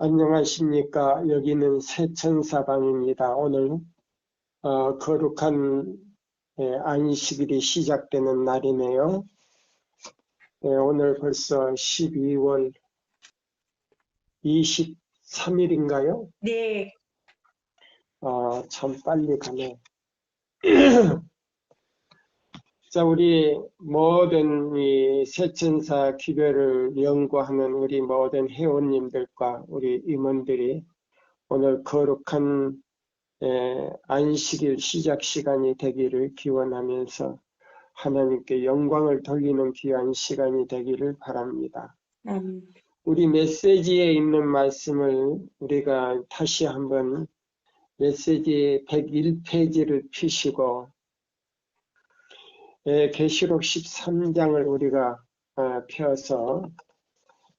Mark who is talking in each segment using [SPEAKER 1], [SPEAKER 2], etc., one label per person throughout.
[SPEAKER 1] 안녕하십니까. 여기는 새천사방입니다. 오늘 거룩한 안식일이 시작되는 날이네요. 오늘 벌써 12월 23일인가요?
[SPEAKER 2] 네,
[SPEAKER 1] 참 빨리 가네. 자, 우리 모든 이 새천사 기별을 연구하는 우리 모든 회원님들과 우리 임원들이 오늘 거룩한 안식일 시작 시간이 되기를 기원하면서 하나님께 영광을 돌리는 귀한 시간이 되기를 바랍니다. 우리 메시지에 있는 말씀을 우리가 다시 한번 메시지 101페이지를 펴시고 계시록 13장을 우리가 펴서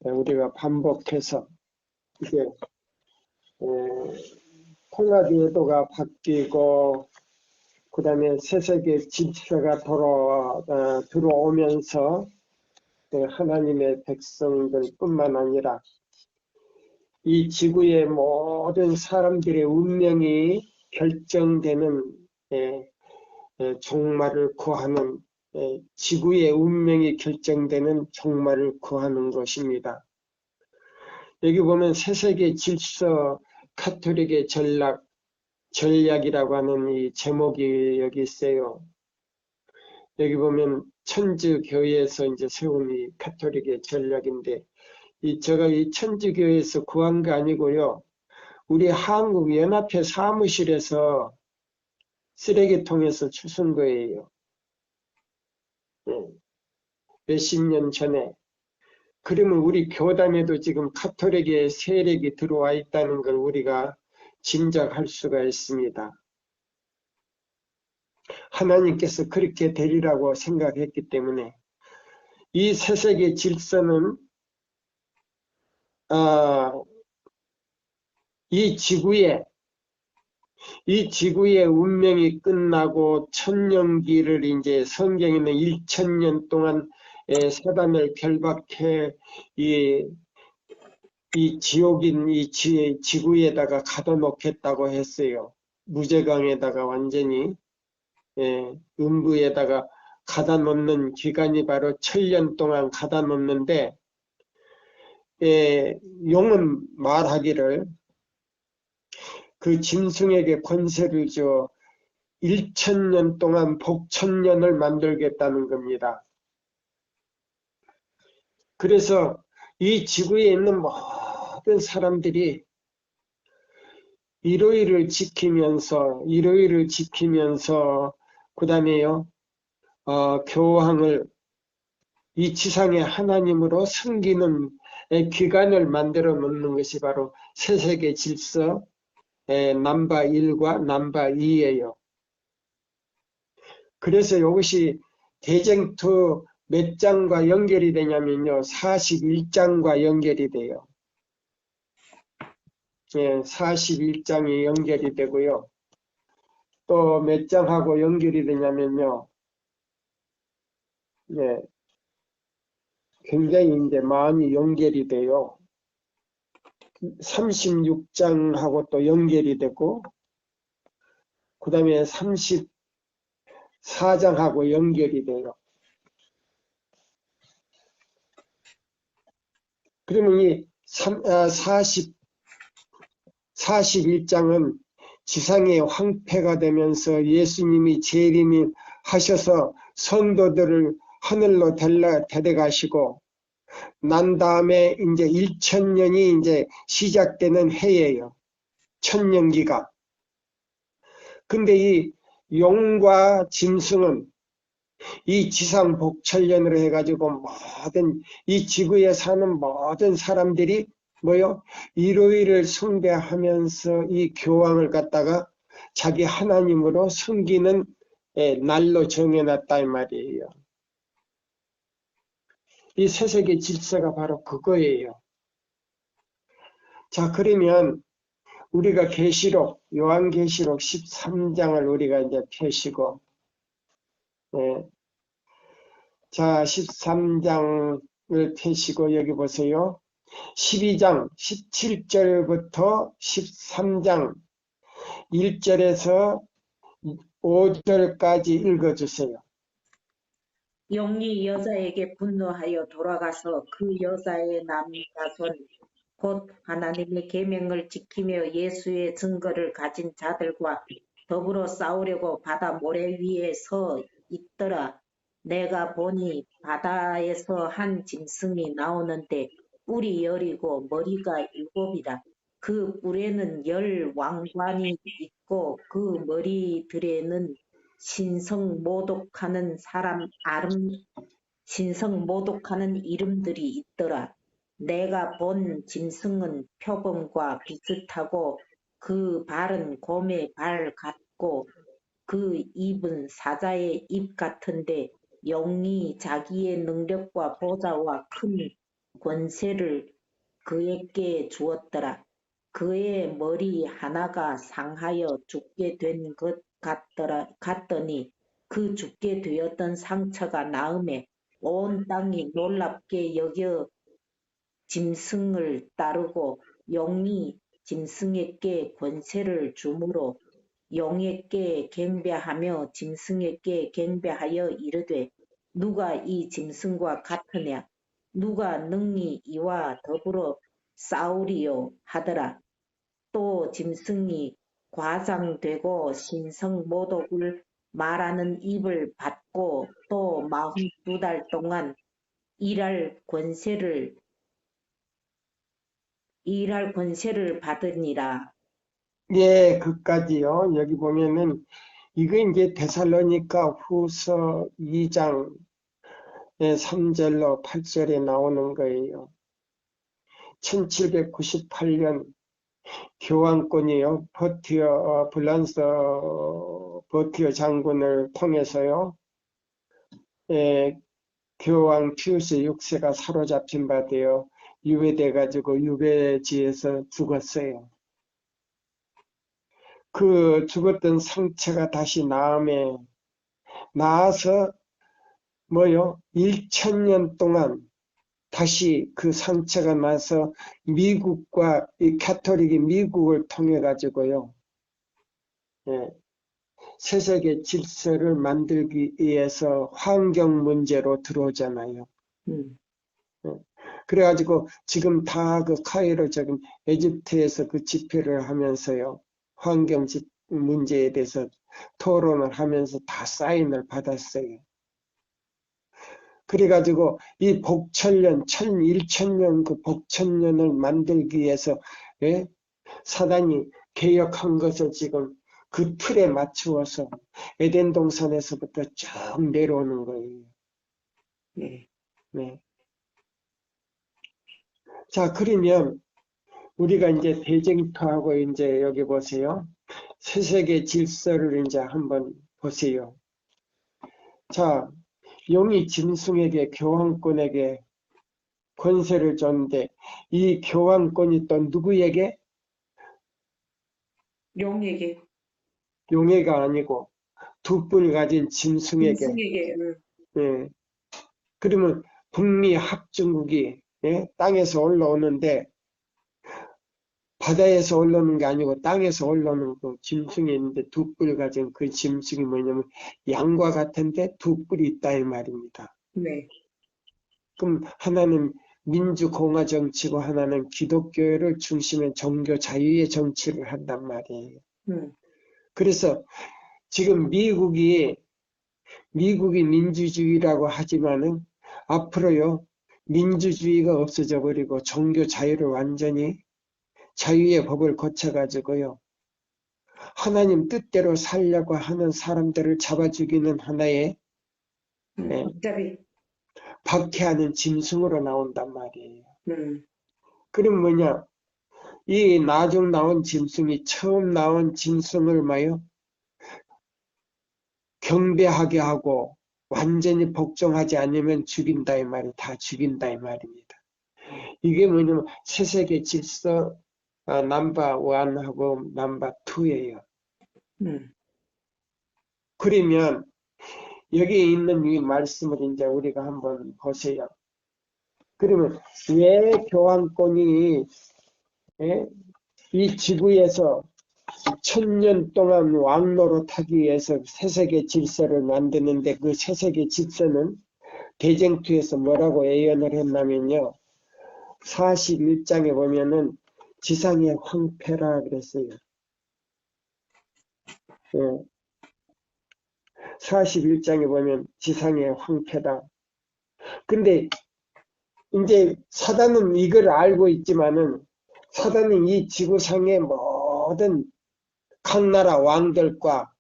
[SPEAKER 1] 우리가 반복해서 이제 통합 예도가 바뀌고 그 다음에 세세계 질서가 들어오면서 하나님의 백성들 뿐만 아니라 이 지구의 모든 사람들의 운명이 결정되는 종말을 구하는 지구의 운명이 결정되는 종말을 구하는 것입니다. 여기 보면 세세계 질서 카톨릭의 전략이라고 하는 이 제목이 여기 있어요. 여기 보면 천주교회에서 이제 세운 이 카톨릭의 전략인데, 제가 이 천주교회에서 구한 게 아니고요. 우리 한국연합회 사무실에서 쓰레기통에서 주신 거예요. 몇십 년 전에. 그러면 우리 교단에도 지금 카톨릭의 세력이 들어와 있다는 걸 우리가 짐작할 수가 있습니다. 하나님께서 그렇게 되리라고 생각했기 때문에 이 세세계 질서는 이 지구의 운명이 끝나고 천년기를 이제 성경에는 1000년 동안 사단을 결박해 이 지옥인 이 지구에다가 가둬놓겠다고 했어요. 무제강에다가 완전히 음부에다가 가다 놓는 기간이 바로 1000년 동안 가다 놓는데, 용은 말하기를 그 짐승에게 권세를 줘 1000년 동안 복천년을 만들겠다는 겁니다. 그래서 이 지구에 있는 모든 사람들이 일요일을 지키면서 그 다음에요 교황을 이 지상의 하나님으로 섬기는 기간을 만들어 놓는 것이 바로 세세계 질서 넘버 1과 넘버 2예요. 그래서 이것이 대쟁투 몇 장과 연결이 되냐면요. 41장과 연결이 돼요. 41장이 연결이 되고요. 또 몇 장하고 연결이 되냐면요. 굉장히 이제 많이 연결이 돼요. 36장하고 또 연결이 되고, 그 다음에 34장하고 연결이 돼요. 그러면 이 41장은 지상의 황폐가 되면서 예수님이 재림을 하셔서 성도들을 하늘로 데려가시고 난 다음에 이제 1000년이 이제 시작되는 해예요. 천년기가. 근데 이 용과 짐승은 이 지상 복천년으로 해가지고 모든 이 지구에 사는 모든 사람들이 일요일을 숭배하면서 이 교황을 갖다가 자기 하나님으로 섬기는 날로 정해놨다 이 말이에요. 이 세세계 질서가 바로 그거예요. 자, 그러면 우리가 요한계시록 13장을 우리가 이제 펴시고, 자, 13장을 펴시고 여기 보세요. 12장 17절부터 13장 1절에서 5절까지 읽어주세요.
[SPEAKER 2] 영이 여자에게 분노하여 돌아가서 그 여자의 남자손 곧 하나님의 계명을 지키며 예수의 증거를 가진 자들과 더불어 싸우려고 바다 모래 위에 서 있더라. 내가 보니 바다에서 한 짐승이 나오는데 뿔이 10이고 머리가 7이라. 그 뿔에는 10 왕관이 있고 그 머리들에는 신성 모독하는 이름들이 있더라. 내가 본 짐승은 표범과 비슷하고 그 발은 곰의 발 같고 그 입은 사자의 입 같은데 영이 자기의 능력과 보좌와 큰 권세를 그에게 주었더라. 그의 머리 하나가 상하여 죽게 된 것 같더니 그 죽게 되었던 상처가 나음에 온 땅이 놀랍게 여겨 짐승을 따르고 영이 짐승에게 권세를 주므로 영에게 경배하며 짐승에게 경배하여 이르되 누가 이 짐승과 같으냐 누가 능히 이와 더불어 싸우리요 하더라. 또 짐승이 과장되고 신성 모독을 말하는 입을 받고 또 42달 동안 일할 권세를 받으니라.
[SPEAKER 1] 예, 그까지요. 여기 보면은 이거 이제 데살로니가 후서 2장 3절로 8절에 나오는 거예요. 1798년 교황권이요. 프랑스 버티어 장군을 통해서요. 교황 피우스 6세가 사로잡힌 바 되어 유배돼 가지고 유배지에서 죽었어요. 그 죽었던 상처가 다시 나아서 1000년 동안 다시 그 상처가 나서 미국과 이 가톨릭이 미국을 통해 가지고요. 세세계 질서를 만들기 위해서 환경 문제로 들어오잖아요. 그래가지고 지금 다 그 카이로 지금 에집트에서 그 집회를 하면서요. 환경 문제에 대해서 토론을 하면서 다 사인을 받았어요. 그래가지고 이 복천년, 1000년 그 복천년을 만들기 위해서 사단이 개혁한 것을 지금 그 틀에 맞추어서 에덴 동산에서부터 쭉 내려오는 거예요. 네. 자, 그러면 우리가 이제 대쟁투하고 이제 여기 보세요. 세세계 질서를 이제 한번 보세요. 자, 용이 짐승에게 교황권에게 권세를 줬는데 이 교황권이 또 누구에게?
[SPEAKER 2] 용에게.
[SPEAKER 1] 용에가 아니고 두 뿔 가진 짐승에게. 예. 그러면 북미 합중국이 땅에서 올라오는데 바다에서 올라오는 게 아니고 땅에서 올라오는 그 짐승이 있는데 두 뿔 가진 그 짐승이 뭐냐면 양과 같은데 두 뿔이 있다 이 말입니다.
[SPEAKER 2] 네.
[SPEAKER 1] 그럼 하나는 민주공화 정치고 하나는 기독교를 중심의 종교 자유의 정치를 한단 말이에요. 그래서 지금 미국이 민주주의라고 하지만은 앞으로요 민주주의가 없어져 버리고 종교 자유를 완전히 자유의 법을 고쳐가지고요 하나님 뜻대로 살려고 하는 사람들을 잡아 죽이는 하나의 박해하는 짐승으로 나온단 말이에요. 그럼 뭐냐? 이 나중 나온 짐승이 처음 나온 짐승을 경배하게 하고 완전히 복종하지 않으면 죽인다 이 말이 다 죽인다 이 말입니다. 이게 뭐냐면 세세계 질서 넘버 1하고 넘버 2예요. 그러면 여기 있는 이 말씀을 이제 우리가 한번 보세요. 그러면 왜 교황권이 이 지구에서 1000년 동안 왕노릇하기 위해서 새세계 질서를 만드는데 그 새세계 질서는 대쟁투에서 뭐라고 예언을 했냐면요. 41장에 보면은 지상의 황폐라 그랬어요. 41장에 보면 지상의 황폐다. 근데 이제 사단은 이걸 알고 있지만은 사단은 이 지구상의 모든 각 나라 왕들과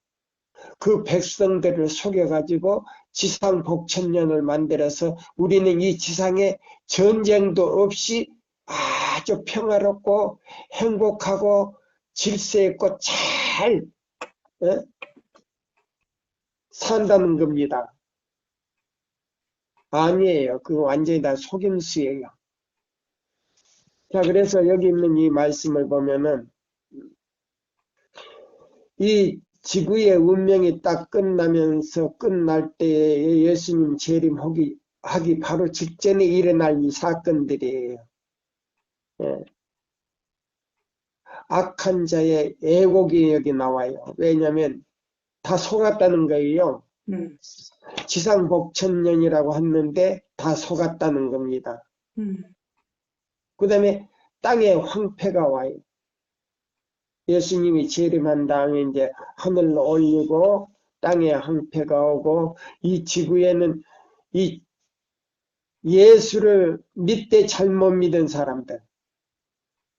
[SPEAKER 1] 그 백성들을 속여가지고 지상 복천년을 만들어서 우리는 이 지상에 전쟁도 없이 아주 평화롭고 행복하고 질서 있고 잘 산다는 겁니다. 아니에요. 그거 완전히 다 속임수예요. 자, 그래서 여기 있는 이 말씀을 보면은 이 지구의 운명이 딱 끝나면서 끝날 때에 예수님 재림하기 바로 직전에 일어날 이 사건들이에요. 악한 자의 애곡이 여기 나와요. 왜냐하면 다 속았다는 거예요. 지상 복천년이라고 했는데 다 속았다는 겁니다. 그 다음에 땅에 황폐가 와요. 예수님이 재림한 다음에 이제 하늘로 올리고 땅에 황폐가 오고 이 지구에는 이 예수를 믿되 잘못 믿은 사람들,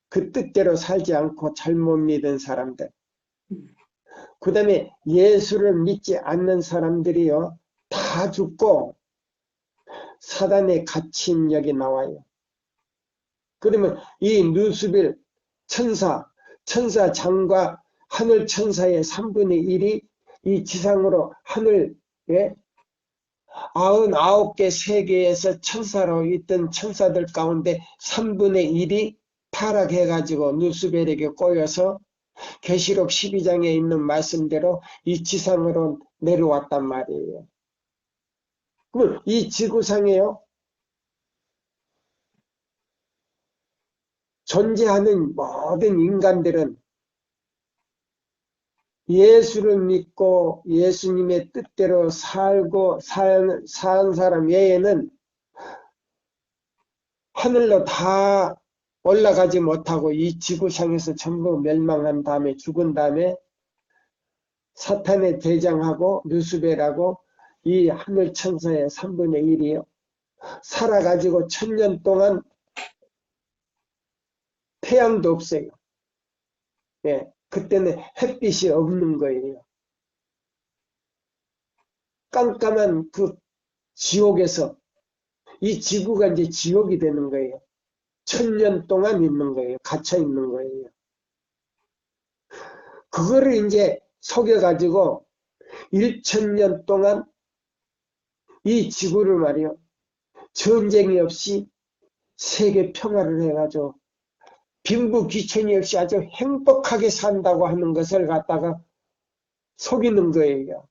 [SPEAKER 1] 그 뜻대로 살지 않고 잘못 믿은 사람들, 그 다음에 예수를 믿지 않는 사람들이요 다 죽고 사단의 갇힌 여기 나와요. 그러면 이 누수빌 천사장과 하늘 천사의 3분의 1이 이 지상으로 하늘에 99개 세계에서 천사로 있던 천사들 가운데 3분의 1이 타락해가지고 누수벨에게 꼬여서 계시록 12장에 있는 말씀대로 이 지상으로 내려왔단 말이에요. 그럼 이 지구상에요 존재하는 모든 인간들은 예수를 믿고 예수님의 뜻대로 살고 사는 사람 외에는 하늘로 다 올라가지 못하고 이 지구상에서 전부 멸망한 다음에 죽은 다음에 사탄의 대장하고 누수벨하고 이 하늘 천사의 3분의 1이요. 살아가지고 1000년 동안 태양도 없어요. 그때는 햇빛이 없는 거예요. 깜깜한 그 지옥에서 이 지구가 이제 지옥이 되는 거예요. 1000년 동안 있는 거예요. 갇혀 있는 거예요. 그거를 이제 속여가지고 1000년 동안 이 지구를 말이요. 전쟁이 없이 세계 평화를 해가지고 빈부귀천이 없이 아주 행복하게 산다고 하는 것을 갖다가 속이는 거예요.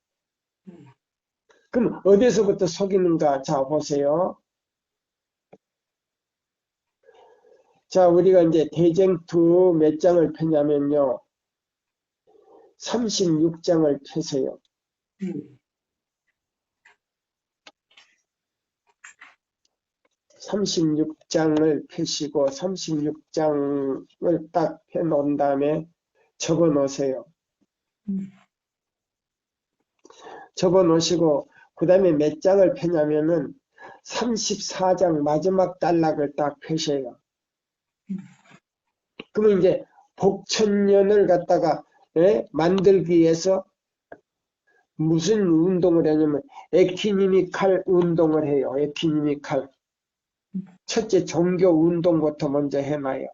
[SPEAKER 1] 그럼 어디서부터 속이는가? 자, 보세요. 자, 우리가 이제 대쟁투 몇 장을 펴냐면요. 36장을 펴세요. 36장을 펴시고 36장을 딱 펴놓은 다음에 접어 놓으세요. 접어 놓으시고 그 다음에 몇 장을 펴냐면은 34장 마지막 단락을 딱 펴셔요. 그러면 이제 복천년을 갖다가 만들기 위해서 무슨 운동을 하냐면 에키니미칼 운동을 해요. 에키니미칼. 첫째 종교 운동부터 먼저 해놔요.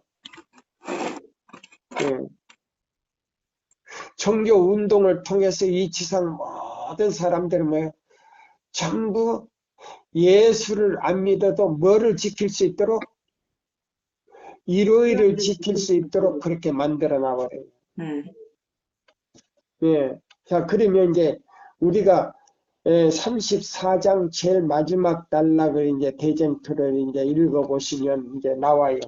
[SPEAKER 1] 종교 운동을 통해서 이 지상 모든 사람들은 뭐예요? 전부 예수를 안 믿어도 뭐를 지킬 수 있도록 일요일을 지킬 수 있도록 그렇게 만들어 놔버려요. 자, 그러면 이제 우리가 34장 제일 마지막 단락을 이제 대쟁투를 이제 읽어보시면 이제 나와요.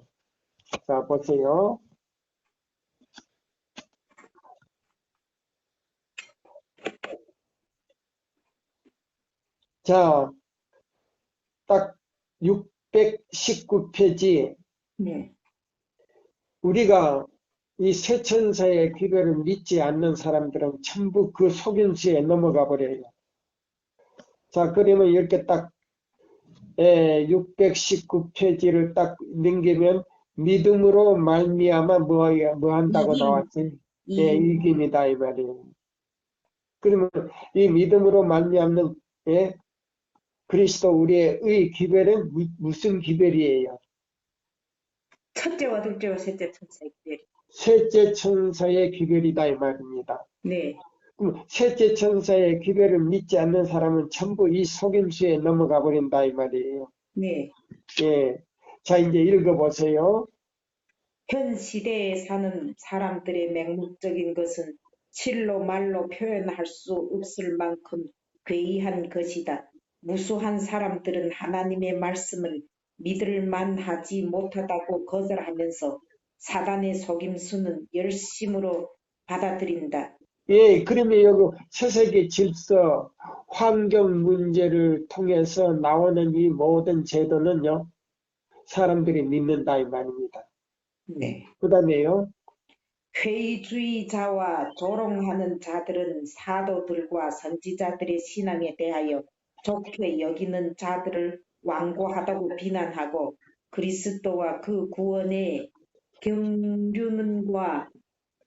[SPEAKER 1] 자, 보세요. 자, 딱 619페이지.
[SPEAKER 2] 네.
[SPEAKER 1] 우리가 이 쇠천사의 기별을 믿지 않는 사람들은 전부 그 속임수에 넘어가 버려요. 자, 그러면 이렇게 딱 619페이지를 딱 넘기면 믿음으로 말미암아 뭐 한다고
[SPEAKER 2] 이김,
[SPEAKER 1] 나왔지? 예,
[SPEAKER 2] 이김.
[SPEAKER 1] 이김이다 이 말이에요. 그러면 이 믿음으로 말미암는 그리스도 우리의 의 기별은 무슨 기별이에요?
[SPEAKER 2] 첫째와 둘째와 셋째 천사의 기별.
[SPEAKER 1] 셋째 천사의 기별이다 이 말입니다.
[SPEAKER 2] 네.
[SPEAKER 1] 그럼 셋째 천사의 기별을 믿지 않는 사람은 전부 이 속임수에 넘어가 버린다 이 말이에요.
[SPEAKER 2] 네.
[SPEAKER 1] 예. 자, 이제 읽어보세요.
[SPEAKER 2] 현 시대에 사는 사람들의 맹목적인 것은 실로 말로 표현할 수 없을 만큼 괴이한 것이다. 무수한 사람들은 하나님의 말씀을 믿을 만하지 못하다고 거절하면서 사단의 속임수는 열심으로 받아들인다.
[SPEAKER 1] 예, 그러면 여기 세세계 질서, 환경 문제를 통해서 나오는 이 모든 제도는요, 사람들이 믿는다 이 말입니다.
[SPEAKER 2] 네.
[SPEAKER 1] 그 다음에요.
[SPEAKER 2] 회의주의자와 조롱하는 자들은 사도들과 선지자들의 신앙에 대하여 좋게 여기는 자들을 완고하다고 비난하고 그리스도와 그 구원의 경륜과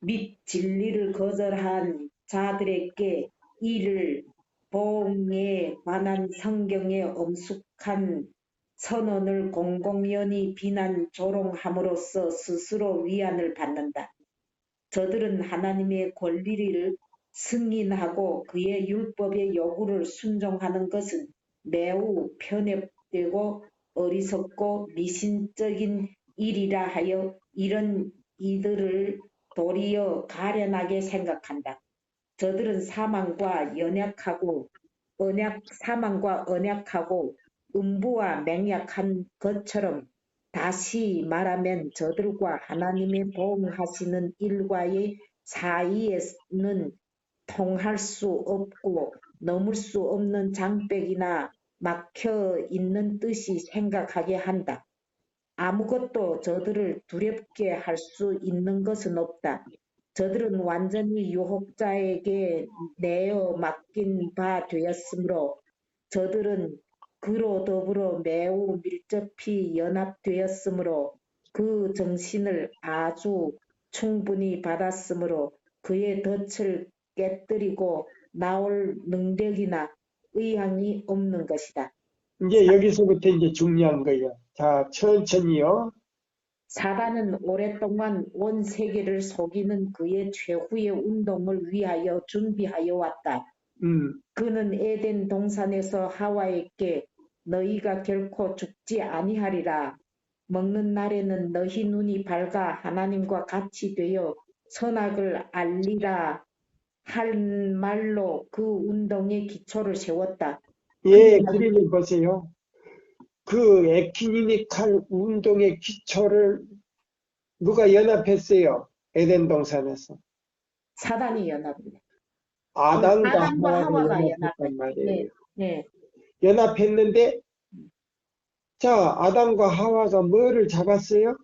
[SPEAKER 2] 및 진리를 거절한 자들에게 이를 보응에 관한 성경의 엄숙한 선언을 공공연히 비난 조롱함으로써 스스로 위안을 받는다. 저들은 하나님의 권리를 승인하고 그의 율법의 요구를 순종하는 것은 매우 편협되고 어리석고 미신적인 일이라 하여 이런 이들을 도리어 가련하게 생각한다. 저들은 사망과 언약하고 음부와 맹약한 것처럼 다시 말하면 저들과 하나님의 보응하시는 일과의 사이에는 통할 수 없고 넘을 수 없는 장벽이나 막혀 있는 듯이 생각하게 한다. 아무것도 저들을 두렵게 할 수 있는 것은 없다. 저들은 완전히 유혹자에게 내어 맡긴 바 되었으므로 저들은 그로 더불어 매우 밀접히 연합되었으므로 그 정신을 아주 충분히 받았으므로 그의 덫을 깨뜨리고 나올 능력이나 의향이 없는 것이다.
[SPEAKER 1] 이제 여기서부터 이제 중요한 거예요. 자, 천천히요.
[SPEAKER 2] 사단은 오랫동안 온 세계를 속이는 그의 최후의 운동을 위하여 준비하여 왔다. 그는 에덴 동산에서 하와에게 너희가 결코 죽지 아니하리라. 먹는 날에는 너희 눈이 밝아 하나님과 같이 되어 선악을 알리라 할 말로 그 운동의 기초를 세웠다.
[SPEAKER 1] 예, 그림을 보세요. 그 에키니미칼 운동의 기초를 누가 연합했어요? 에덴 동산에서.
[SPEAKER 2] 사단이 연합을.
[SPEAKER 1] 아담과
[SPEAKER 2] 아담과
[SPEAKER 1] 하와가
[SPEAKER 2] 하와가
[SPEAKER 1] 연합했단
[SPEAKER 2] 연합을.
[SPEAKER 1] 말이에요.
[SPEAKER 2] 네.
[SPEAKER 1] 연합했는데, 자, 아담과 하와가 뭐를 잡았어요?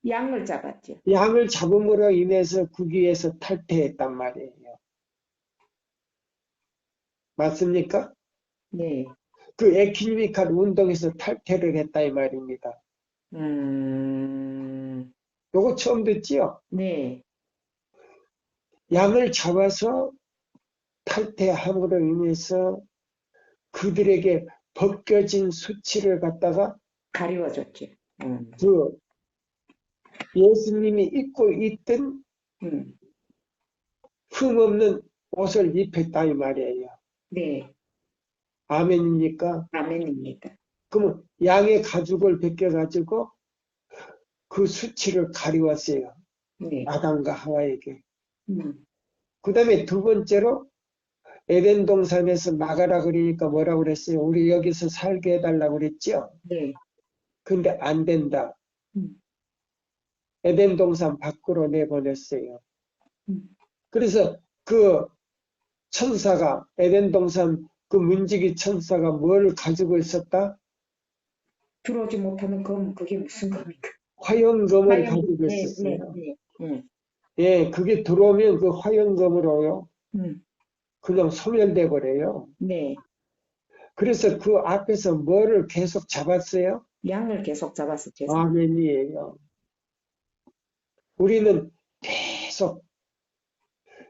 [SPEAKER 2] 양을 잡았죠.
[SPEAKER 1] 양을 잡음으로 인해서 구기에서 탈퇴했단 말이에요. 맞습니까?
[SPEAKER 2] 네.
[SPEAKER 1] 그 에키니미칼 운동에서 탈퇴를 했다 이 말입니다. 요거 처음 듣지요?
[SPEAKER 2] 네.
[SPEAKER 1] 양을 잡아서 탈퇴함으로 인해서 그들에게 벗겨진 수치를 갖다가
[SPEAKER 2] 가리워줬죠.
[SPEAKER 1] 그 예수님이 입고 있던 흠없는 옷을 입혔다 이 말이에요.
[SPEAKER 2] 네.
[SPEAKER 1] 아멘입니까?
[SPEAKER 2] 아멘입니다.
[SPEAKER 1] 그러면 양의 가죽을 벗겨가지고 그 수치를 가리웠어요.
[SPEAKER 2] 네.
[SPEAKER 1] 아담과 하와에게.
[SPEAKER 2] 음.
[SPEAKER 1] 그 다음에 두 번째로 에덴 동산에서 나가라 그러니까 뭐라고 그랬어요? 우리 여기서 살게 해달라고 그랬죠?
[SPEAKER 2] 네.
[SPEAKER 1] 근데 안 된다.
[SPEAKER 2] 음.
[SPEAKER 1] 에덴 동산 밖으로 내보냈어요.
[SPEAKER 2] 음.
[SPEAKER 1] 그래서 그 천사가 에덴 동산 그 문지기 천사가 뭘 가지고 있었다?
[SPEAKER 2] 들어오지 못하는 검, 그게 무슨 검입니까?
[SPEAKER 1] 화영검을
[SPEAKER 2] 화염,
[SPEAKER 1] 가지고
[SPEAKER 2] 네, 네,
[SPEAKER 1] 있었어요.
[SPEAKER 2] 네, 네.
[SPEAKER 1] 예, 그게 들어오면 그 화영검으로요.
[SPEAKER 2] 음.
[SPEAKER 1] 그냥 소멸돼 버려요.
[SPEAKER 2] 네.
[SPEAKER 1] 그래서 그 앞에서 뭐를 계속 잡았어요?
[SPEAKER 2] 양을 계속 잡아서 제사.
[SPEAKER 1] 아멘이에요. 우리는 계속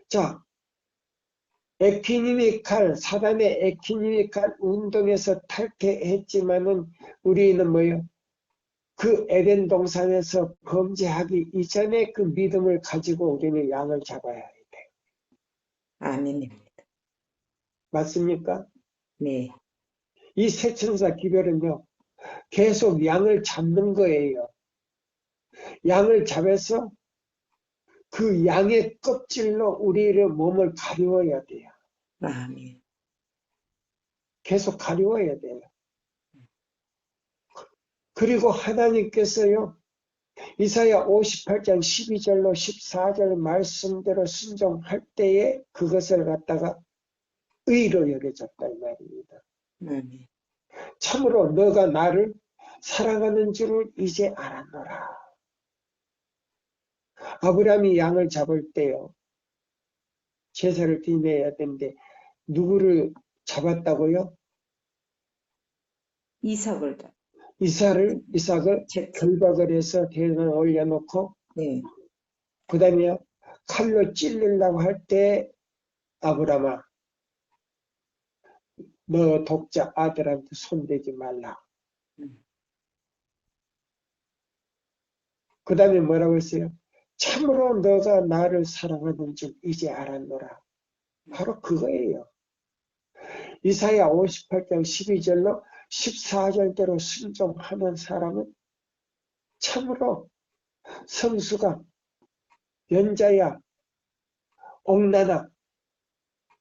[SPEAKER 1] 자 에키니미칼 사단의 에키니미칼 운동에서 탈퇴했지만은 우리는 뭐요? 그 에덴 동산에서 범죄하기 이전에 그 믿음을 가지고 우리는 양을 잡아야 해요.
[SPEAKER 2] 아멘입니다.
[SPEAKER 1] 맞습니까?
[SPEAKER 2] 네.
[SPEAKER 1] 이 세천사 기별은요, 계속 양을 잡는 거예요. 양을 잡아서 그 양의 껍질로 우리의 몸을 가리워야 돼요.
[SPEAKER 2] 아멘.
[SPEAKER 1] 계속 가리워야 돼요. 그리고 하나님께서요, 이사야 58장 12절로 14절 말씀대로 순종할 때에 그것을 갖다가 의로 여겨졌다 이 말입니다.
[SPEAKER 2] 아멘.
[SPEAKER 1] 참으로 너가 나를 사랑하는 줄을 이제 알았노라. 아브라함이 양을 잡을 때요. 제사를 드려야 되는데 누구를 잡았다고요?
[SPEAKER 2] 이삭을 잡.
[SPEAKER 1] 이삭을
[SPEAKER 2] 채찍.
[SPEAKER 1] 결박을 해서 대상을 올려놓고
[SPEAKER 2] 네.
[SPEAKER 1] 그 다음에 칼로 찔리려고 할 때 아브라함아 너 독자 아들한테 손대지 말라.
[SPEAKER 2] 음.
[SPEAKER 1] 그 다음에 뭐라고 했어요? 참으로 너가 나를 사랑하는 줄 이제 알았노라. 바로 그거예요. 이사야 58장 12절로 14절대로 순종하는 사람은 참으로 성수가 연자야 옥나나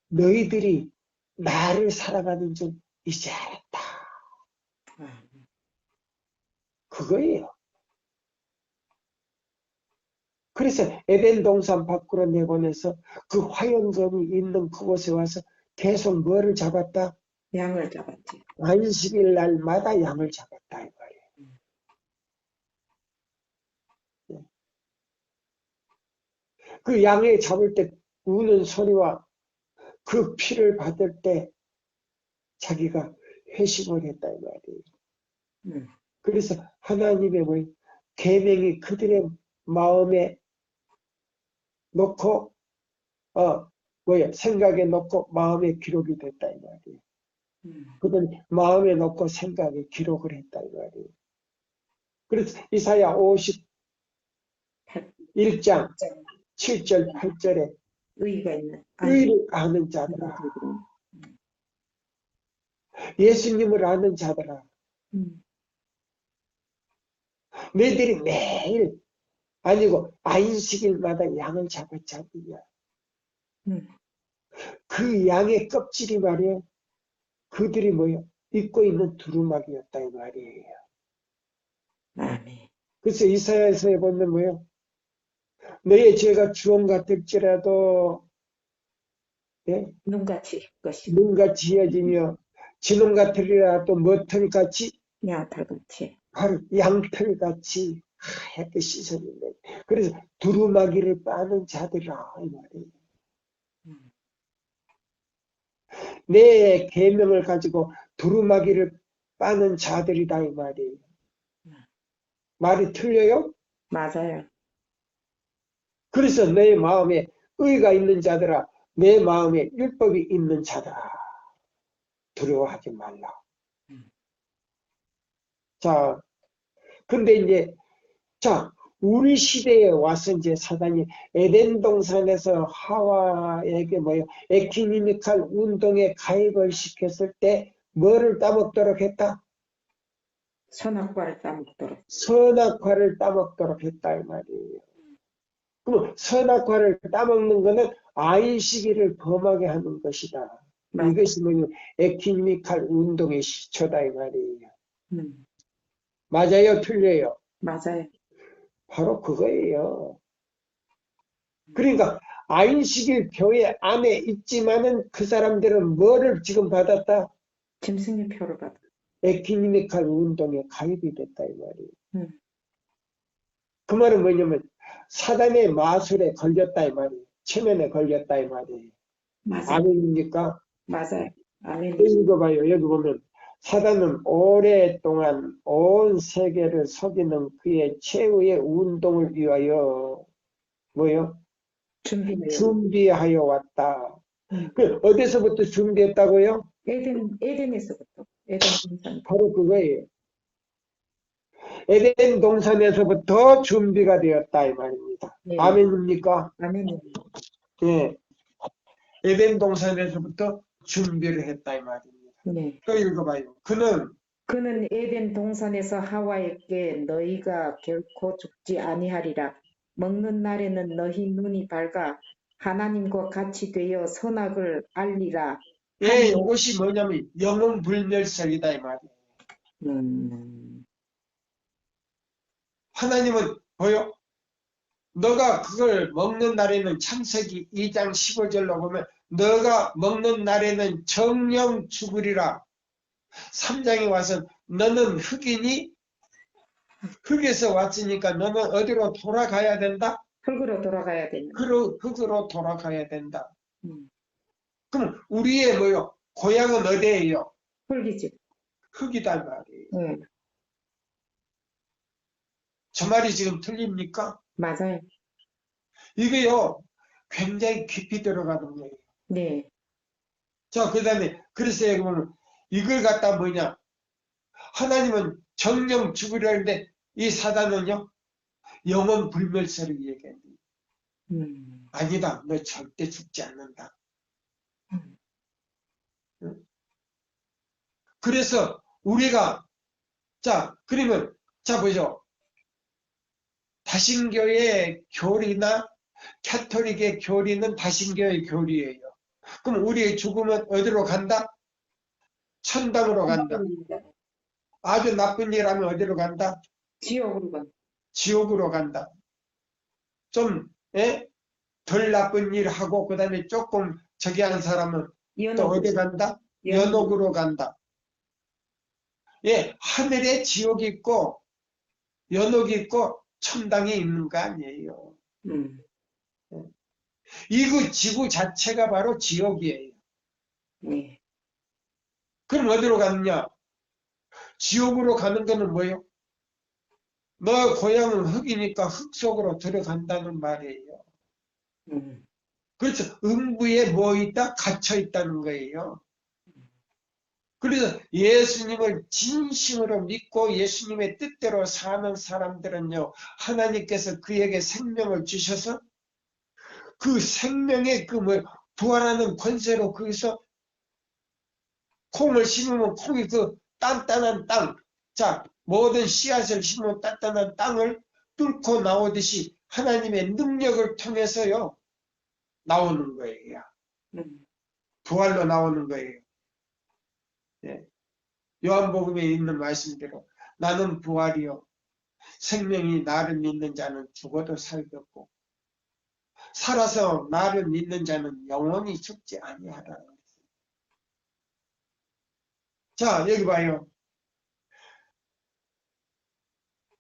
[SPEAKER 1] 너희들이 나를 사랑하는 줄 이제 알았다.
[SPEAKER 2] 아멘.
[SPEAKER 1] 그거예요. 그래서 에덴 동산 밖으로 내보내서 그 화영검이 있는 그곳에 와서 계속 뭐를 잡았다?
[SPEAKER 2] 양을 잡았지.
[SPEAKER 1] 안식일 날마다 양을 잡았다 이 말이에요. 그 양을 잡을 때 우는 소리와 그 피를 받을 때 자기가 회심을 했다 이 말이에요. 그래서 하나님의 뭐 계명이 그들의 마음에 놓고 생각에 놓고 마음에 기록이 됐다 이 말이에요. 그들은 마음에 놓고 생각에 기록을 했다 이 말이에요. 그래서 이사야 51장 7절 8절에
[SPEAKER 2] 의가 있는.
[SPEAKER 1] 의를 아는 자들아 예수님을 아는 자들아 너희들이 매일 아니고 안식일마다 양을 잡았잖느냐. 그 양의 껍질이 말이에요. 그들이 뭐예요? 입고 있는 두루마기였다 이 말이에요.
[SPEAKER 2] 아멘.
[SPEAKER 1] 그래서 이사야서에 보면 뭐예요? 너의 죄가 주홍 같을지라도 예?
[SPEAKER 2] 눈같이 것이.
[SPEAKER 1] 눈같이 헤어지며 진홍 같으리라도 머털같이
[SPEAKER 2] 양털같이.
[SPEAKER 1] 바로 양털같이 하얗게 씻어진다. 그래서 두루마기를 빠는 자들아 이 말이에요. 내 계명을 가지고 두루마기를 빠는 자들이다 이 말이에요. 말이 틀려요?
[SPEAKER 2] 맞아요.
[SPEAKER 1] 그래서 내 마음에 의가 있는 자들아 내 마음에 율법이 있는 자들아 두려워하지 말라. 자, 근데 이제 우리 시대에 와서 이제 사단이 에덴 동산에서 하와에게 에키니미칼 운동에 가입을 시켰을 때 뭐를 따먹도록 했다?
[SPEAKER 2] 선악과를 따먹도록.
[SPEAKER 1] 선악과를 따먹도록 했다 이 말이에요. 그럼 선악과를 따먹는 거는 안식일을 범하게 하는 것이다.
[SPEAKER 2] 맞아.
[SPEAKER 1] 이것이 뭐냐, 에큐메니칼 운동의 시초다 이 말이에요. 맞아요, 틀려요?
[SPEAKER 2] 맞아요.
[SPEAKER 1] 바로 그거예요. 그러니까 안식일 교회 안에 있지만은 그 사람들은 뭐를 지금 받았다?
[SPEAKER 2] 짐승의 표를 받아.
[SPEAKER 1] 에큐메니칼 운동에 가입이 됐다 이 말이에요.
[SPEAKER 2] 음.
[SPEAKER 1] 그 말은 뭐냐면 사단의 마술에 걸렸다 이 말이에요. 체면에 걸렸다 이 말이에요.
[SPEAKER 2] 맞아요.
[SPEAKER 1] 아멘입니까?
[SPEAKER 2] 맞아요. 아멘.
[SPEAKER 1] 읽어봐요. 여기 보면 사단은 오랫동안 온 세계를 속이는 그의 최후의 운동을 위하여 뭐요?
[SPEAKER 2] 준비해요.
[SPEAKER 1] 준비하여 왔다. 그 어디서부터 준비했다고요?
[SPEAKER 2] 에덴에서부터. 에덴 동산.
[SPEAKER 1] 바로 그거예요. 에덴 동산에서부터 준비가 되었다 이 말입니다.
[SPEAKER 2] 네.
[SPEAKER 1] 아멘입니까?
[SPEAKER 2] 아멘입니다.
[SPEAKER 1] 예. 에덴 동산에서부터 준비를 했다 이 말입니다.
[SPEAKER 2] 네.
[SPEAKER 1] 또 읽어봐요.
[SPEAKER 2] 그는 에덴 동산에서 하와에게 너희가 결코 죽지 아니하리라. 먹는 날에는 너희 눈이 밝아 하나님과 같이 되어 선악을 알리라.
[SPEAKER 1] 예, 이것이 뭐냐면 영혼 불멸설이다 이 말이에요. 하나님은 뭐요? 너가 그걸 먹는 날에는 창세기 2장 15절로 보면 너가 먹는 날에는 정령 죽으리라. 3장에 와서 너는 흑이니 흑에서 왔으니까 너는 어디로 돌아가야 된다?
[SPEAKER 2] 흙으로 돌아가야 된다.
[SPEAKER 1] 흑으로 돌아가야 된다.
[SPEAKER 2] 음.
[SPEAKER 1] 그럼 우리의 뭐요? 고향은 어디예요?
[SPEAKER 2] 흙이지.
[SPEAKER 1] 흑이다 말이에요.
[SPEAKER 2] 네.
[SPEAKER 1] 저 말이 지금 틀립니까?
[SPEAKER 2] 맞아요.
[SPEAKER 1] 이게요 굉장히 깊이 들어가는 거예요.
[SPEAKER 2] 네.
[SPEAKER 1] 자, 그 다음에 그래서 여기 보면 이걸 갖다 뭐냐, 하나님은 정령 죽으려는데 이 사단은요 영원 불멸설을 얘기합니다. 아니다, 너 절대 죽지 않는다. 응? 그래서 우리가 자 그러면 자 보죠. 다신교의 교리나 캐톨릭의 교리는 다신교의 교리예요. 그럼 우리의 죽음은 어디로 간다? 천당으로 간다. 아주 나쁜 일 하면 어디로 간다?
[SPEAKER 2] 지옥으로 가.
[SPEAKER 1] 지옥으로 간다. 좀 덜 나쁜 일 하고 그 다음에 조금 저기 하는 사람은 또 어디 간다? 연옥으로 간다. 예, 하늘에 지옥이 있고 연옥이 있고 천당이 있는 거 아니에요. 이 지구 자체가 바로 지옥이에요.
[SPEAKER 2] 네.
[SPEAKER 1] 그럼 어디로 가느냐? 지옥으로 가는 거는 뭐예요? 너 고향은 흙이니까 흙 속으로 들어간다는 말이에요. 그래서 음부에 뭐 있다? 갇혀 있다는 거예요. 그래서 예수님을 진심으로 믿고 예수님의 뜻대로 사는 사람들은요, 하나님께서 그에게 생명을 주셔서 그 생명의 부활하는 권세로 거기서 콩을 심으면 콩이 그 단단한 땅, 자, 모든 씨앗을 심으면 단단한 땅을 뚫고 나오듯이 하나님의 능력을 통해서요, 나오는 거예요. 부활로 나오는 거예요. 예. 요한복음에 있는 말씀대로 나는 부활이요 생명이 나를 믿는 자는 죽어도 살겠고 살아서 나를 믿는 자는 영원히 죽지 아니하라는 거예요. 자, 여기 봐요.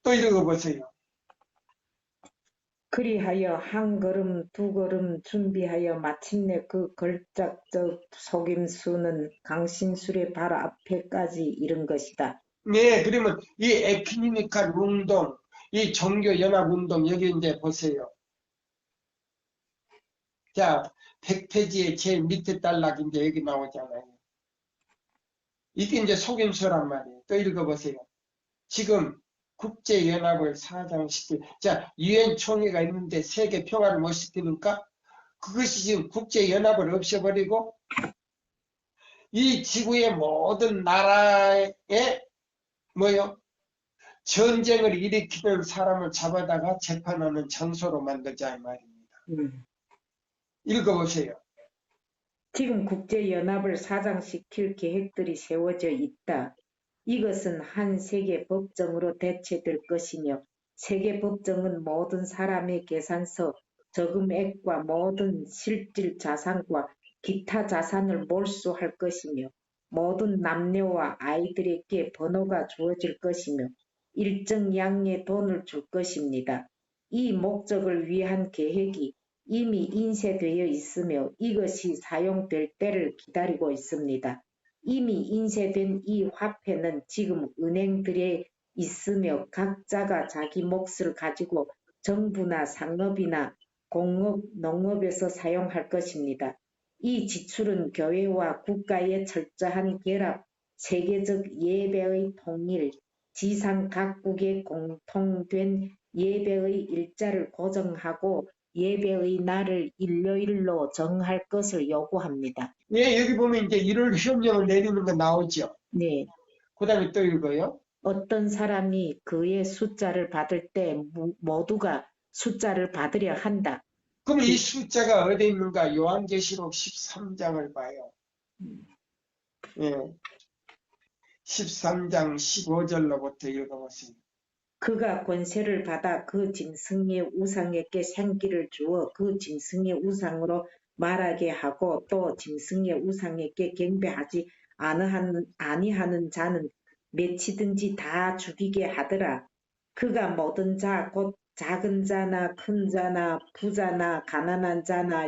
[SPEAKER 1] 또 읽어보세요.
[SPEAKER 2] 그리하여 한 걸음 두 걸음 준비하여 마침내 그 걸작적 속임수는 강신술의 발 앞에까지 이른 것이다.
[SPEAKER 1] 네, 그러면 이 에큐메니칼 운동, 이 종교연합운동 여기 이제 보세요. 자, 100페이지의 제일 밑에 단락 이제 여기 나오잖아요. 이게 이제 속임수란 말이에요. 또 읽어보세요. 지금 국제연합을 사장시킬, 자, 유엔 총회가 있는데 세계 평화를 못 시키니까 그것이 지금 국제연합을 없애버리고 이 지구의 모든 나라에 뭐요? 전쟁을 일으키는 사람을 잡아다가 재판하는 장소로 만들자 이 말입니다. 읽어보세요.
[SPEAKER 2] 지금 국제연합을 사장시킬 계획들이 세워져 있다. 이것은 한 세계 법정으로 대체될 것이며 세계 법정은 모든 사람의 계산서, 저금액과 모든 실질 자산과 기타 자산을 몰수할 것이며 모든 남녀와 아이들에게 번호가 주어질 것이며 일정 양의 돈을 줄 것입니다. 이 목적을 위한 계획이 이미 인쇄되어 있으며 이것이 사용될 때를 기다리고 있습니다. 이미 인쇄된 이 화폐는 지금 은행들에 있으며 각자가 자기 몫을 가지고 정부나 상업이나 공업, 농업에서 사용할 것입니다. 이 지출은 교회와 국가의 철저한 결합, 세계적 예배의 통일, 지상 각국의 공통된 예배의 일자를 고정하고 예배의 날을 일요일로 정할 것을 요구합니다.
[SPEAKER 1] 예, 여기 보면 이제 1월 휴업령을 내리는 거 나오죠.
[SPEAKER 2] 네.
[SPEAKER 1] 그 다음에 또 읽어요.
[SPEAKER 2] 어떤 사람이 그의 숫자를 받을 때 모두가 숫자를 받으려 한다.
[SPEAKER 1] 그럼 이 숫자가 어디 있는가? 요한계시록 13장을 봐요. 예, 13장 15절로부터 읽어보세요.
[SPEAKER 2] 그가 권세를 받아 그 짐승의 우상에게 생기를 주어 그 짐승의 우상으로 말하게 하고 또 짐승의 우상에게 경배하지 아니하는 자는 몇이든지 다 죽이게 하더라. 그가 모든 자 곧 작은 자나 큰 자나 부자나 가난한 자나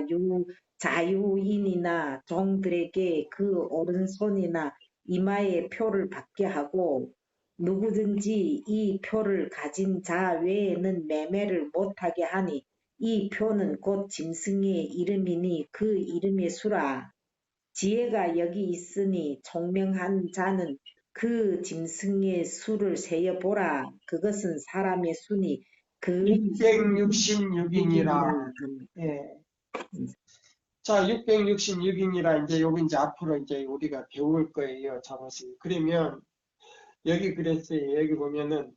[SPEAKER 2] 자유인이나 종들에게 그 오른손이나 이마에 표를 받게 하고 누구든지 이 표를 가진 자 외에는 매매를 못하게 하니 이 표는 곧 짐승의 이름이니 그 이름의 수라. 지혜가 여기 있으니 총명한 자는 그 짐승의 수를 세어보라. 그것은 사람의 수니 그
[SPEAKER 1] 666인이라. 예. 자, 666인이라 이제 여기 이제 앞으로 이제 우리가 배울 거예요. 잡으세요. 그러면 여기 그랬어요. 여기 보면은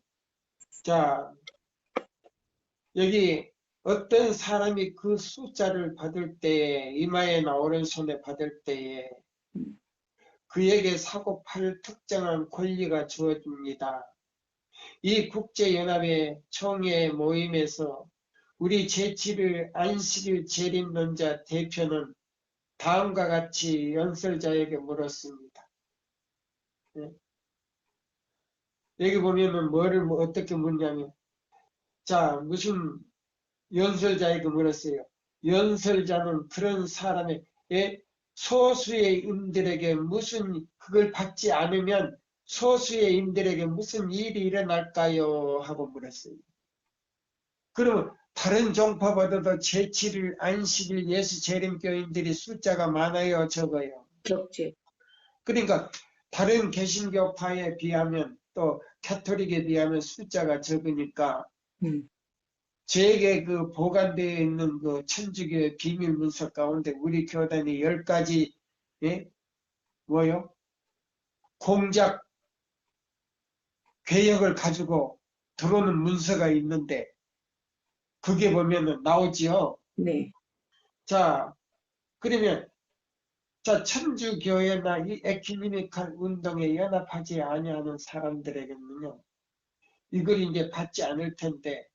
[SPEAKER 1] 자, 여기 어떤 사람이 그 숫자를 받을 때 이마에 나오는 손에 받을 때에 그에게 사고 팔 특정한 권리가 주어집니다. 이 국제연합의 총회 모임에서 우리 제7일 안식일 재림론자 대표는 다음과 같이 연설자에게 물었습니다. 네. 여기 보면은 뭐를 어떻게 묻냐면 자 무슨 연설자에게 물었어요. 연설자는 그런 사람의 소수의 인들에게 무슨 그걸 받지 않으면 소수의 인들에게 무슨 일이 일어날까요? 하고 물었어요. 그러면 다른 종파보다도 제7일 안식일 예수 재림교인들이 숫자가 많아요, 적어요?
[SPEAKER 2] 적지.
[SPEAKER 1] 그러니까 다른 개신교파에 비하면 또 가톨릭에 비하면 숫자가 적으니까 제게 그 보관되어 있는 그 천주교의 비밀 문서 가운데 우리 교단이 10가지 예? 뭐요? 공작 개혁을 가지고 들어오는 문서가 있는데 그게 보면은 나오지요.
[SPEAKER 2] 네.
[SPEAKER 1] 자, 그러면 자 천주교회나 이 에큐메니칼 운동에 연합하지 아니하는 사람들에게는요. 이걸 이제 받지 않을 텐데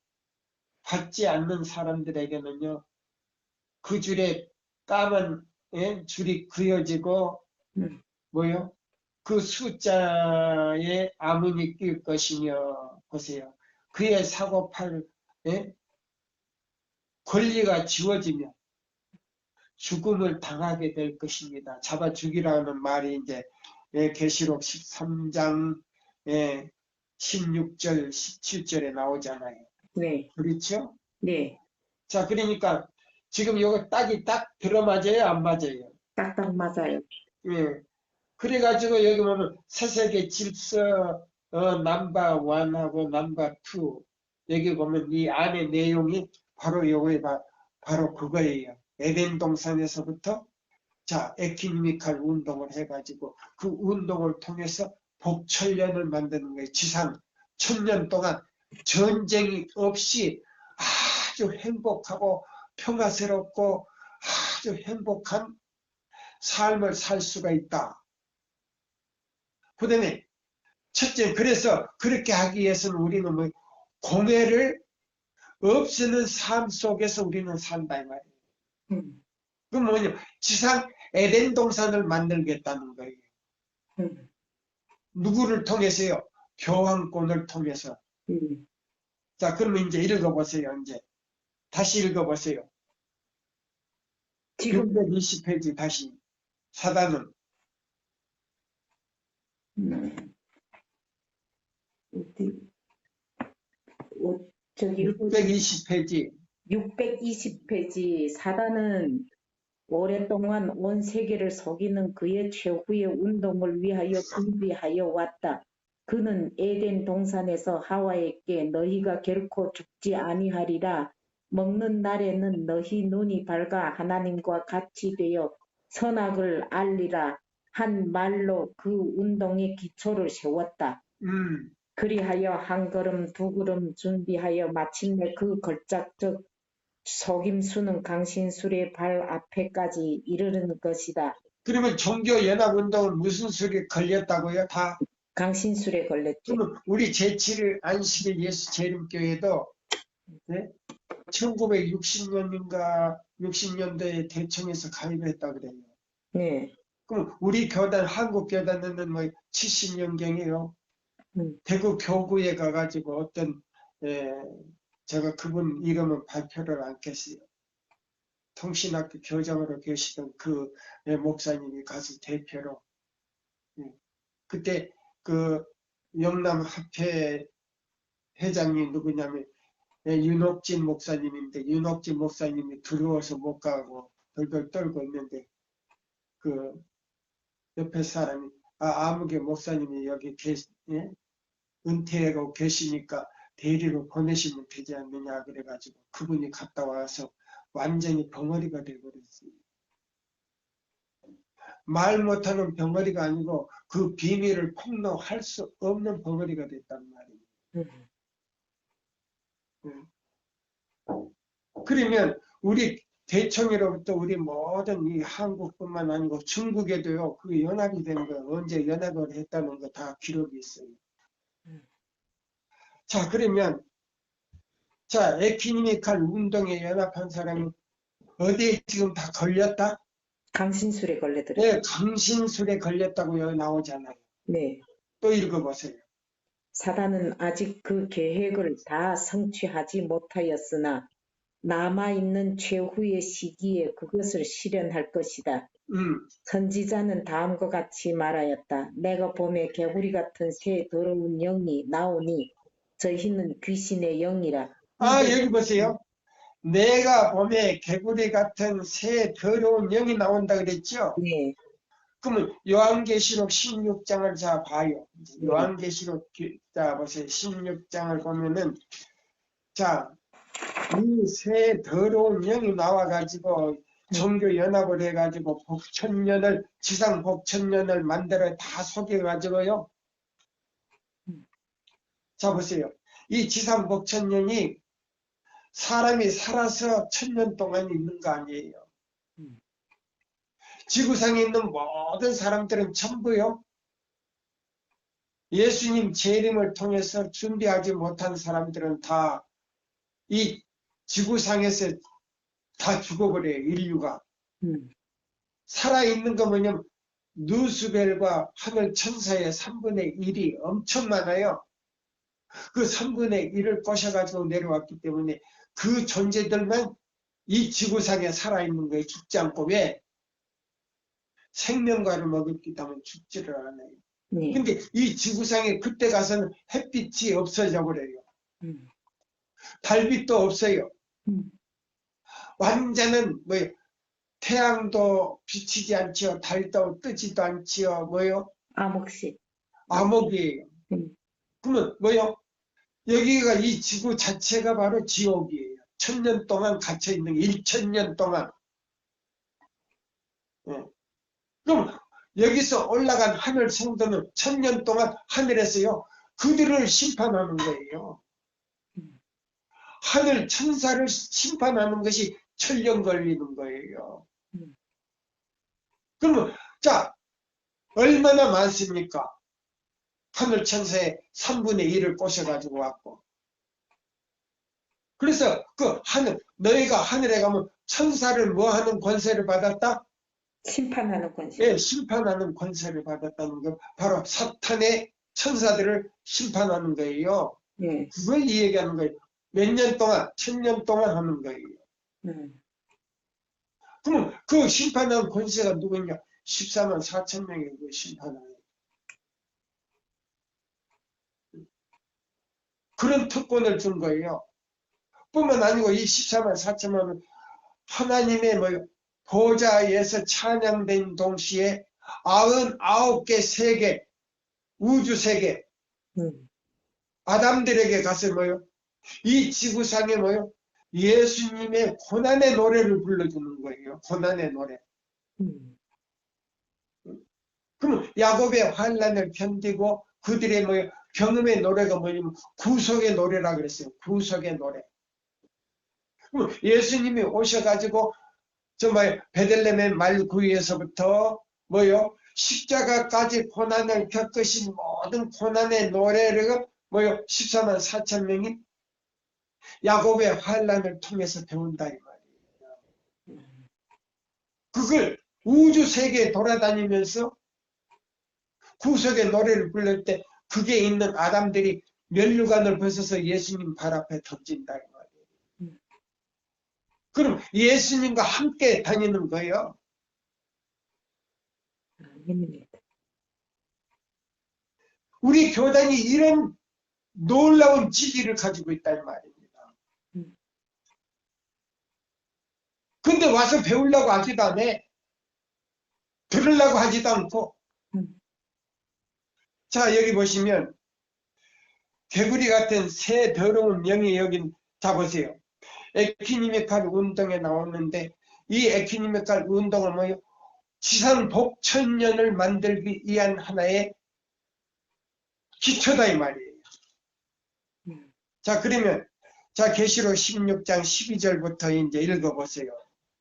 [SPEAKER 1] 받지 않는 사람들에게는요. 그 줄에 까만 줄이 그려지고 뭐요? 그 숫자에 아문이 낄 것이며 보세요. 그의 사고팔 권리가 지워지며 죽음을 당하게 될 것입니다. 잡아 죽이라는 말이 이제 계시록 13장 16절 17절에 나오잖아요.
[SPEAKER 2] 네.
[SPEAKER 1] 그렇죠?
[SPEAKER 2] 네.
[SPEAKER 1] 자, 그러니까 지금 이거 딱이 딱 들어맞아요? 안 맞아요?
[SPEAKER 2] 딱딱 맞아요.
[SPEAKER 1] 예. 그래가지고 여기 보면 세세계 질서 넘버 원하고 넘버 투 여기 보면 이 안에 내용이 바로 요거에 바로 그거예요. 에덴 동산에서부터 자 에큐메니칼 운동을 해가지고 그 운동을 통해서 복천년을 만드는 거예요. 지상 1000년 동안 전쟁이 없이 아주 행복하고 평화스럽고 아주 행복한 삶을 살 수가 있다. 그 다음에 첫째, 그래서 그렇게 하기 위해서는 우리는 뭐 공해를 없애는 삶 속에서 우리는 산다 이 말이에요. 그럼 뭐냐? 지상 에덴 동산을 만들겠다는 거예요. 누구를 통해서요? 교황권을 통해서. 자, 그러면 이제 읽어보세요. 이제 다시 읽어보세요.
[SPEAKER 2] 지금
[SPEAKER 1] 620페이지 다시. 사단은
[SPEAKER 2] 어디 저기
[SPEAKER 1] 620페이지.
[SPEAKER 2] 620페이지 사단은 오랫동안 온 세계를 속이는 그의 최후의 운동을 위하여 준비하여 왔다. 그는 에덴 동산에서 하와에게 너희가 결코 죽지 아니하리라. 먹는 날에는 너희 눈이 밝아 하나님과 같이 되어 선악을 알리라 한 말로 그 운동의 기초를 세웠다. 그리하여 한 걸음 두 걸음 준비하여 마침내 그 걸작적 속임수는 강신술의 발 앞에까지 이르는 것이다.
[SPEAKER 1] 그러면 종교연합운동은 무슨 수에 걸렸다고요? 다?
[SPEAKER 2] 강신술에 걸렸죠.
[SPEAKER 1] 그러면 우리 제7일 안식일 예수 재림교회도 네? 1960년인가 60년대에 대청에서 가입했다 그래요.
[SPEAKER 2] 네.
[SPEAKER 1] 그럼 우리 교단, 한국 교단은 뭐 70년경이에요. 대구 교구에 가가지고 어떤 제가 그분 이름은 발표를 않겠어요. 통신학교 교장으로 계시던 그 목사님이 가서 대표로 그때 그 영남합회 회장이 누구냐면 윤옥진 목사님인데 윤옥진 목사님이 두려워서 못 가고 덜덜 떨고 있는데 그 옆에 사람이 아무개 목사님이 여기 은퇴하고 계시니까 대리로 보내시면 되지 않느냐 그래가지고 그분이 갔다 와서 완전히 벙어리가 되어버렸어요. 말 못하는 벙어리가 아니고 그 비밀을 폭로할 수 없는 벙어리가 됐단 말이에요. 그러면 우리 대청으로부터 우리 모든 이 한국뿐만 아니고 중국에도요 그 연합이 된 거 언제 연합을 했다는 거 다 기록이 있어요. 자 그러면 자 에키니미칼 운동에 연합한 사람은 어디에 지금 다 걸렸다?
[SPEAKER 2] 강신술에 걸려들었죠.
[SPEAKER 1] 네, 강신술에 걸렸다고 여기 나오잖아요.
[SPEAKER 2] 네.
[SPEAKER 1] 또 읽어보세요.
[SPEAKER 2] 사단은 아직 그 계획을 다 성취하지 못하였으나 남아있는 최후의 시기에 그것을 실현할 것이다. 선지자는 다음과 같이 말하였다. 내가 봄에 개구리 같은 새 더러운 영이 나오니 저희는 귀신의 영이라.
[SPEAKER 1] 여기 보세요. 내가 봄에 개구리 같은 새 더러운 영이 나온다 그랬죠?
[SPEAKER 2] 네.
[SPEAKER 1] 그러면 요한계시록 16장을 자 봐요. 요한계시록 자 보세요. 16장을 보면은 자 이 새 더러운 영이 나와가지고 종교 연합을 해가지고 복천년을 지상 복천년을 만들어 다 속여가지고요. 자 보세요. 이 지상 복천년이 사람이 살아서 1000년 동안 있는 거 아니에요. 지구상에 있는 모든 사람들은 전부요. 예수님 재림을 통해서 준비하지 못한 사람들은 다 이 지구상에서 다 죽어버려요. 인류가. 살아있는 거 뭐냐면 누수벨과 하늘 천사의 3분의 1이 엄청 많아요. 그 3분의 1을 꼬셔가지고 내려왔기 때문에 그 존재들만 이 지구상에 살아있는 거예요. 죽지 않고. 왜? 생명과를 먹었기 때문에 죽지를 않아요.
[SPEAKER 2] 네.
[SPEAKER 1] 근데 이 지구상에 그때 가서는 햇빛이 없어져 버려요. 달빛도 없어요. 완전한 태양도 비치지 않지요. 달도 뜨지도 않지요. 뭐요?
[SPEAKER 2] 암흑시.
[SPEAKER 1] 암흑이에요. 그러면 뭐요? 여기가 이 지구 자체가 바로 지옥이에요. 1000년 동안 갇혀있는 1000년 동안. 그럼 여기서 올라간 하늘 성도는 1000년 동안 하늘에서요. 그들을 심판하는 거예요. 하늘 천사를 심판하는 것이 천년 걸리는 거예요.
[SPEAKER 2] 음.
[SPEAKER 1] 그러면 자, 얼마나 많습니까? 하늘 천사의 3분의 1을 꼬셔가지고 왔고. 그래서 그 하늘, 너희가 하늘에 가면 천사를 뭐 하는 권세를 받았다?
[SPEAKER 2] 심판하는 권세.
[SPEAKER 1] 예, 심판하는 권세를 받았다는 거. 바로 사탄의 천사들을 심판하는 거예요.
[SPEAKER 2] 예.
[SPEAKER 1] 그걸 이 얘기하는 거예요. 몇 년 동안, 1000년 동안 하는 거예요. 그럼 그 심판하는 권세가 누구냐? 14만 4천 명이 그 심판하는 그런 특권을 준 거예요. 뿐만 아니고 이 14만 4천만은 하나님의 보좌에서 찬양된 동시에 99개 세계, 우주 세계, 아담들에게 가서 이 지구상에 예수님의 고난의 노래를 불러주는 거예요. 고난의 노래. 그럼 야곱의 환란을 견디고 그들의 경험의 노래가 뭐냐면 구속의 노래라 그랬어요. 구속의 노래. 그럼 예수님이 오셔가지고 정말 베들레헴의 말구이에서부터 십자가까지 고난을 겪으신 모든 고난의 노래를 14만 4천 명이 야곱의 환란을 통해서 배운다 이 말이에요. 그걸 우주 세계에 돌아다니면서 구속의 노래를 부를 때 그게 있는 아담들이 면류관을 벗어서 예수님 발 앞에 던진다 이 말이에요. 그럼 예수님과 함께 다니는 거예요. 우리 교단이 이런 놀라운 지지를 가지고 있다는 말입니다. 근데 와서 배우려고 하지도 않아. 들으려고 하지도 않고. 자, 여기 보시면 개구리 같은 새 더러운 영이 여기 자 보세요. 에키니메칼 운동에 나오는데 이 에키니메칼 운동은 뭐예요? 지상 복천년을 만들기 위한 하나의 기초다 이 말이에요. 자, 그러면 자 계시록 16장 12절부터 이제 읽어보세요.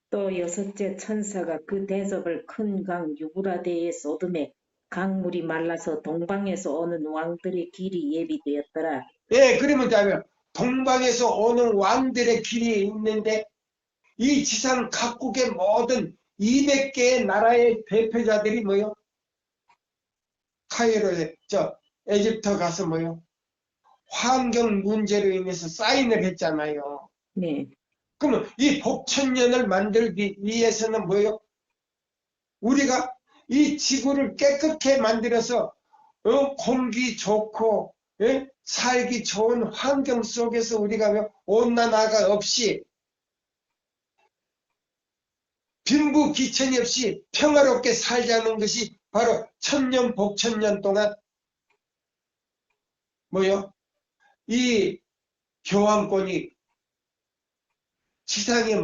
[SPEAKER 2] 또 여섯째 천사가 그 대접을 큰 강 유브라데에 쏟음에 강물이 말라서 동방에서 오는 왕들의 길이 예비되었더라.
[SPEAKER 1] 예, 그러면 자면 동방에서 오는 왕들의 길이 있는데 이 지상 각국의 모든 200개의 나라의 대표자들이 뭐요? 카이로에 에집트 가서 뭐요? 환경 문제로 인해서 사인을 했잖아요.
[SPEAKER 2] 네.
[SPEAKER 1] 그러면 이 복천년을 만들기 위해서는 뭐요? 우리가 이 지구를 깨끗게 만들어서 공기 좋고 살기 좋은 환경 속에서 우리가 온난화가 없이 빈부귀천이 없이 평화롭게 살자는 것이 바로 천년 복천년 동안 이 교황권이 지상에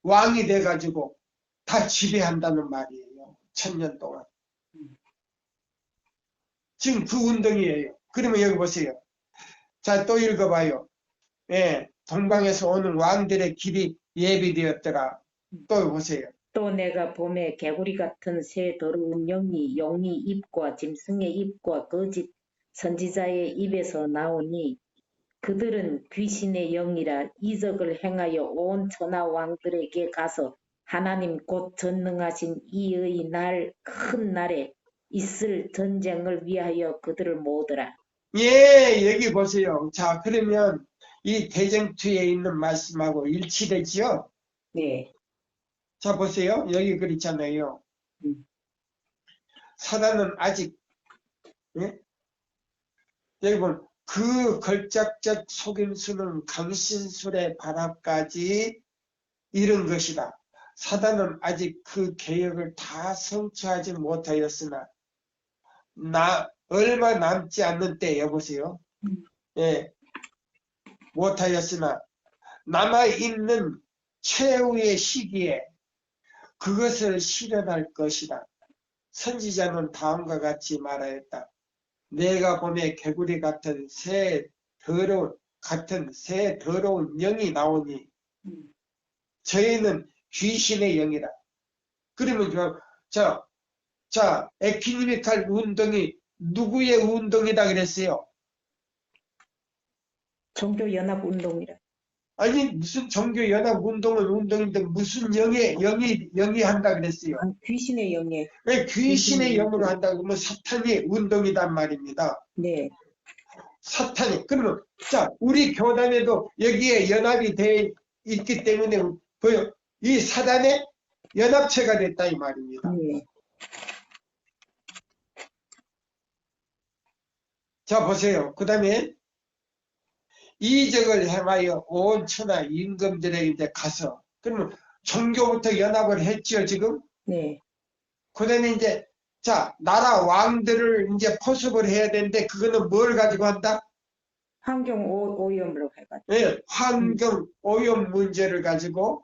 [SPEAKER 1] 왕이 돼가지고 다 지배한다는 말이에요. 천년 동안. 지금 그 운동이에요. 그러면 여기 보세요. 자, 또 읽어봐요. 예, 동방에서 오는 왕들의 길이 예비되었더라. 또 보세요.
[SPEAKER 2] 또 내가 봄에 개구리 같은 새 더러운 영이 용의 입과 짐승의 입과 거짓 선지자의 입에서 나오니 그들은 귀신의 영이라 이적을 행하여 온 천하 왕들에게 가서 하나님 곧 전능하신 이의 날 큰 날에 있을 전쟁을 위하여 그들을 모으더라.
[SPEAKER 1] 예, 여기 보세요. 자, 그러면 이 대쟁투에 있는 말씀하고 일치되지요?
[SPEAKER 2] 네.
[SPEAKER 1] 자, 보세요. 여기 그렇잖아요. 사단은 아직 여기 보면 그 걸작적 속임수는 강신술의 발압까지 이른 것이다. 사단은 아직 그 계획을 다 성취하지 못하였으나 얼마 남지 않는 때 여보세요. 예, 못하였으나 남아있는 최후의 시기에 그것을 실현할 것이다. 선지자는 다음과 같이 말하였다. 내가 봄에 개구리 같은 새 더러운 영이 나오니 저희는 귀신의 영이다. 그러면 자, 에키니미칼 운동이 누구의 운동이다 그랬어요?
[SPEAKER 2] 종교연합운동이라.
[SPEAKER 1] 아니 무슨 종교연합 운동은 운동인데 무슨 영이 한다 그랬어요?
[SPEAKER 2] 귀신의 영예.
[SPEAKER 1] 왜 귀신의
[SPEAKER 2] 귀신의
[SPEAKER 1] 영으로
[SPEAKER 2] 영예.
[SPEAKER 1] 한다 그러면 사탄의 운동이단 말입니다.
[SPEAKER 2] 네.
[SPEAKER 1] 사탄이. 그러면 자 우리 교단에도 여기에 연합이 돼 있기 때문에 보여 이 사단의 연합체가 됐다 이 말입니다.
[SPEAKER 2] 네.
[SPEAKER 1] 자 보세요. 그 다음에 이적을 행하여 온 천하 임금들에게 이제 가서 그러면 종교부터 연합을 했죠 지금.
[SPEAKER 2] 네.
[SPEAKER 1] 그 다음에 이제 자 나라 왕들을 이제 포섭을 해야 되는데 그거는 뭘 가지고 한다?
[SPEAKER 2] 환경 오염으로 해가지고.
[SPEAKER 1] 예, 환경 오염 문제를 가지고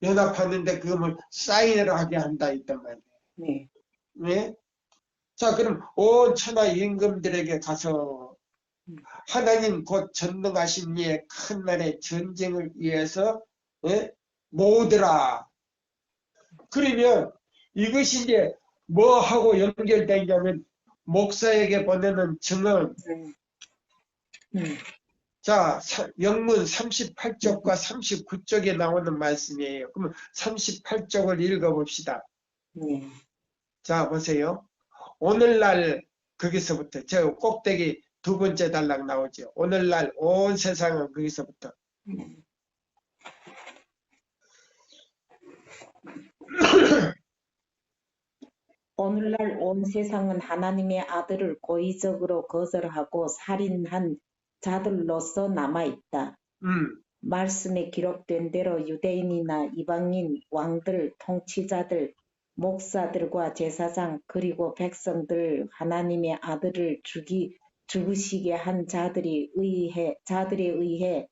[SPEAKER 1] 연합하는데 그걸 사인을 하게 한다 있단 말이에요.
[SPEAKER 2] 네.
[SPEAKER 1] 예? 자 그럼 온 천하 임금들에게 가서 하나님 곧 전능하신 이의 큰 날의 전쟁을 위해서 예? 모으더라. 그러면 이것이 이제 뭐하고 연결되냐면 목사에게 보내는 증언. 자 영문 38쪽과 39쪽에 나오는 말씀이에요. 그러면 38쪽을 읽어봅시다.
[SPEAKER 2] 네.
[SPEAKER 1] 자 보세요. 오늘날 거기서부터 저 꼭대기 두 번째 단락 나오죠. 오늘날 온 세상은 거기서부터.
[SPEAKER 2] 오늘날 온 세상은 하나님의 아들을 고의적으로 거절하고 살인한 자들로서 남아있다. 말씀에 기록된 대로 유대인이나 이방인, 왕들, 통치자들, 목사들과 제사장 그리고 백성들 하나님의 아들을 죽으시게 한 자들에 의해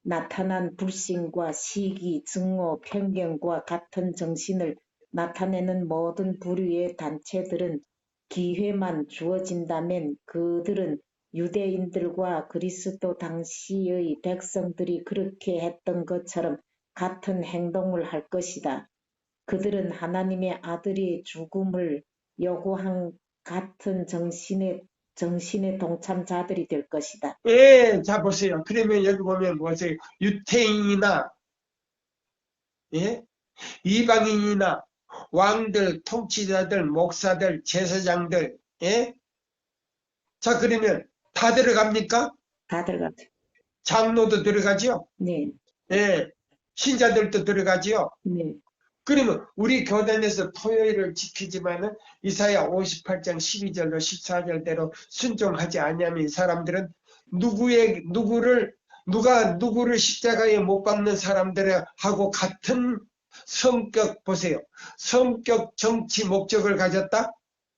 [SPEAKER 2] 나타난 불신과 시기, 증오, 편견과 같은 정신을 나타내는 모든 부류의 단체들은 기회만 주어진다면 그들은 유대인들과 그리스도 당시의 백성들이 그렇게 했던 것처럼 같은 행동을 할 것이다. 그들은 하나님의 아들의 죽음을 요구한 같은 정신의 동참자들이 될 것이다.
[SPEAKER 1] 예, 자 보세요. 그러면 여기 보면 뭐세요? 유태인이나 예? 이방인이나 왕들, 통치자들, 목사들, 제사장들 예? 자 그러면 다 들어갑니까?
[SPEAKER 2] 다 들어가죠.
[SPEAKER 1] 장로도 들어가죠?
[SPEAKER 2] 네.
[SPEAKER 1] 예. 신자들도 들어가죠?
[SPEAKER 2] 네.
[SPEAKER 1] 그러면 우리 교단에서 토요일을 지키지만은 이사야 58장 12절로 14절대로 순종하지 않으면 이 사람들은 누가 누구를 십자가에 못 박는 사람들하고 같은 성격 보세요. 성격 정치 목적을 가졌다?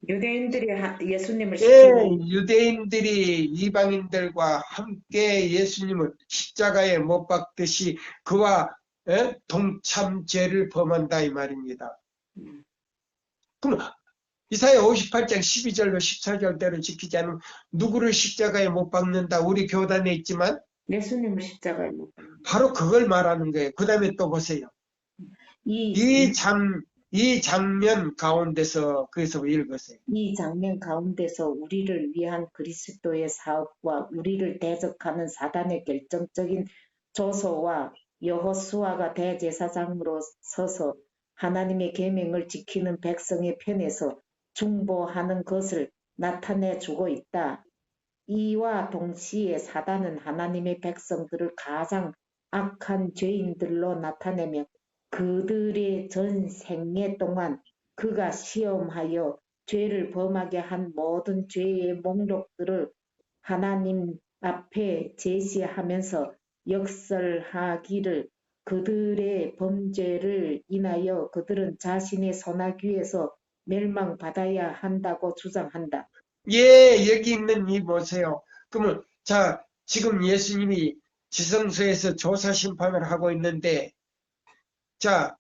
[SPEAKER 2] 유대인들이 예수님을
[SPEAKER 1] 예, 유대인들이 이방인들과 함께 예수님을 십자가에 못 박듯이 그와 동참죄를 범한다 이 말입니다. 그럼 이사야 58장 12절로 14절대로 지키지 않으면 누구를 십자가에 못 박는다? 우리 교단에 있지만
[SPEAKER 2] 예수님을 십자가에 못 박는다.
[SPEAKER 1] 바로 그걸 말하는 거예요. 그 다음에 또 보세요. 이 장면 가운데서 거기서 읽으세요.
[SPEAKER 2] 이 장면 가운데서 우리를 위한 그리스도의 사업과 우리를 대적하는 사단의 결정적인 조소와 여호수아가 대제사장으로 서서 하나님의 계명을 지키는 백성의 편에서 중보하는 것을 나타내 주고 있다. 이와 동시에 사단은 하나님의 백성들을 가장 악한 죄인들로 나타내며 그들의 전 생애 동안 그가 시험하여 죄를 범하게 한 모든 죄의 목록들을 하나님 앞에 제시하면서 역설하기를 그들의 범죄를 인하여 그들은 자신의 소나귀에서 멸망받아야 한다고 주장한다.
[SPEAKER 1] 예, 여기 있는 이 보세요. 그러면 자 지금 예수님이 지성소에서 조사 심판을 하고 있는데 자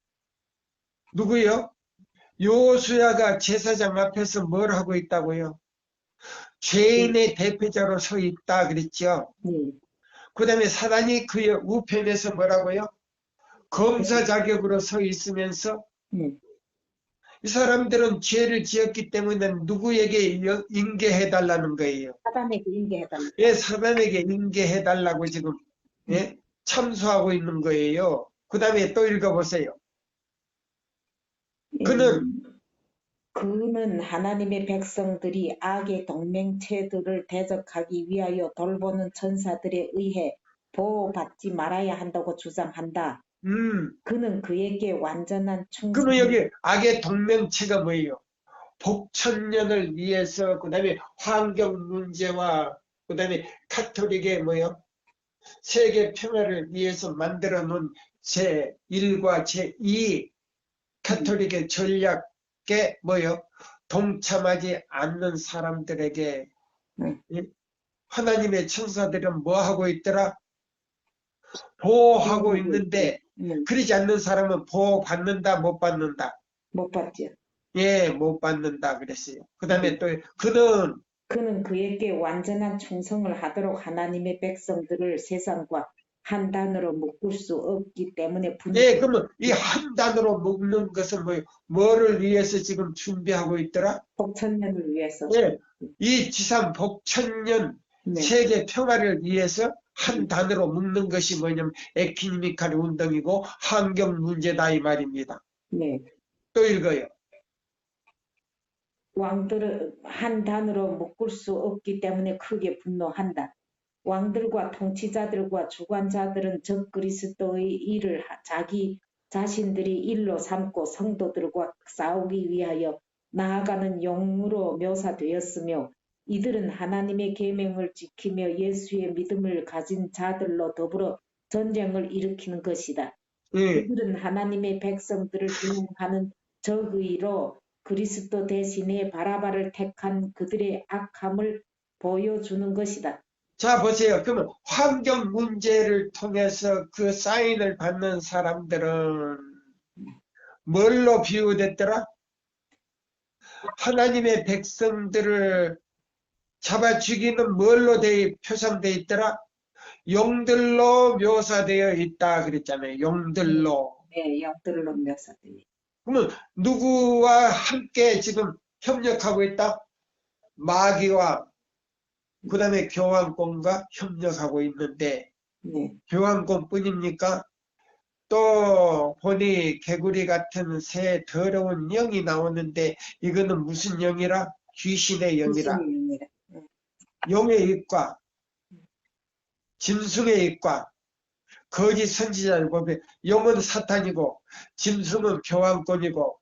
[SPEAKER 1] 누구요? 여호수아가 제사장 앞에서 뭘 하고 있다고요? 죄인의 대표자로 서 있다 그랬죠. 그 다음에 사단이 그의 우편에서 뭐라고요? 검사 자격으로 서 있으면서 이 사람들은 죄를 지었기 때문에 누구에게 인계해 달라는 거예요.
[SPEAKER 2] 사단에게 인계해달라.
[SPEAKER 1] 예, 사단에게 인계해 달라고 지금 예? 참수하고 있는 거예요. 그 다음에 또 읽어보세요. 그는
[SPEAKER 2] 그는 하나님의 백성들이 악의 동맹체들을 대적하기 위하여 돌보는 천사들에 의해 보호받지 말아야 한다고 주장한다. 그는 그에게 완전한
[SPEAKER 1] 그러면
[SPEAKER 2] 충성을
[SPEAKER 1] 여기 악의 동맹체가 뭐예요? 복천년을 위해서 그 다음에 환경 문제와 그 다음에 카톨릭의 뭐요? 세계 평화를 위해서 만들어 놓은 제1과 제2 카톨릭의 전략에 뭐요? 동참하지 않는 사람들에게 하나님의 천사들은 뭐 하고 있더라? 보호하고 있는데 그러지 않는 사람은 보호받는다 못 받는다?
[SPEAKER 2] 못 받죠.
[SPEAKER 1] 예, 못 받는다 그랬어요. 그 다음에 또
[SPEAKER 2] 그는 그에게 완전한 충성을 하도록 하나님의 백성들을 세상과 한 단어로 묶을 수 없기 때문에
[SPEAKER 1] 예, 그러면 이 한 단어로 묶는 것은 뭐를 위해서 지금 준비하고 있더라?
[SPEAKER 2] 복천년을 위해서.
[SPEAKER 1] 예, 이 지상 복천년 세계 평화를 위해서 한 단어로 묶는 것이 뭐냐면 에키니미칼 운동이고 환경 문제다 이 말입니다.
[SPEAKER 2] 네.
[SPEAKER 1] 또 읽어요.
[SPEAKER 2] 왕들은 한 단어로 묶을 수 없기 때문에 크게 분노한다. 왕들과 통치자들과 주관자들은 적 그리스도의 일을 자기 자신들이 일로 삼고 성도들과 싸우기 위하여 나아가는 용으로 묘사되었으며 이들은 하나님의 계명을 지키며 예수의 믿음을 가진 자들로 더불어 전쟁을 일으키는 것이다. 이들은 하나님의 백성들을 비난하는 적의로 그리스도 대신에 바라바를 택한 그들의 악함을 보여주는 것이다.
[SPEAKER 1] 자, 보세요. 그러면 환경 문제를 통해서 그 사인을 받는 사람들은 뭘로 비유됐더라? 하나님의 백성들을 잡아 죽이는 뭘로 표상되어 있더라? 용들로 묘사되어 있다 그랬잖아요. 용들로.
[SPEAKER 2] 네, 용들로 묘사되어 있다.
[SPEAKER 1] 그러면 누구와 함께 지금 협력하고 있다? 마귀와 그 다음에 교황권과 협력하고 있는데 교황권뿐입니까? 또 보니 개구리 같은 새 더러운 영이 나오는데 이거는 무슨 영이라? 귀신의 영이라. 용의 입과 짐승의 입과 거짓 선지자를 보면 용은 사탄이고 짐승은 교황권이고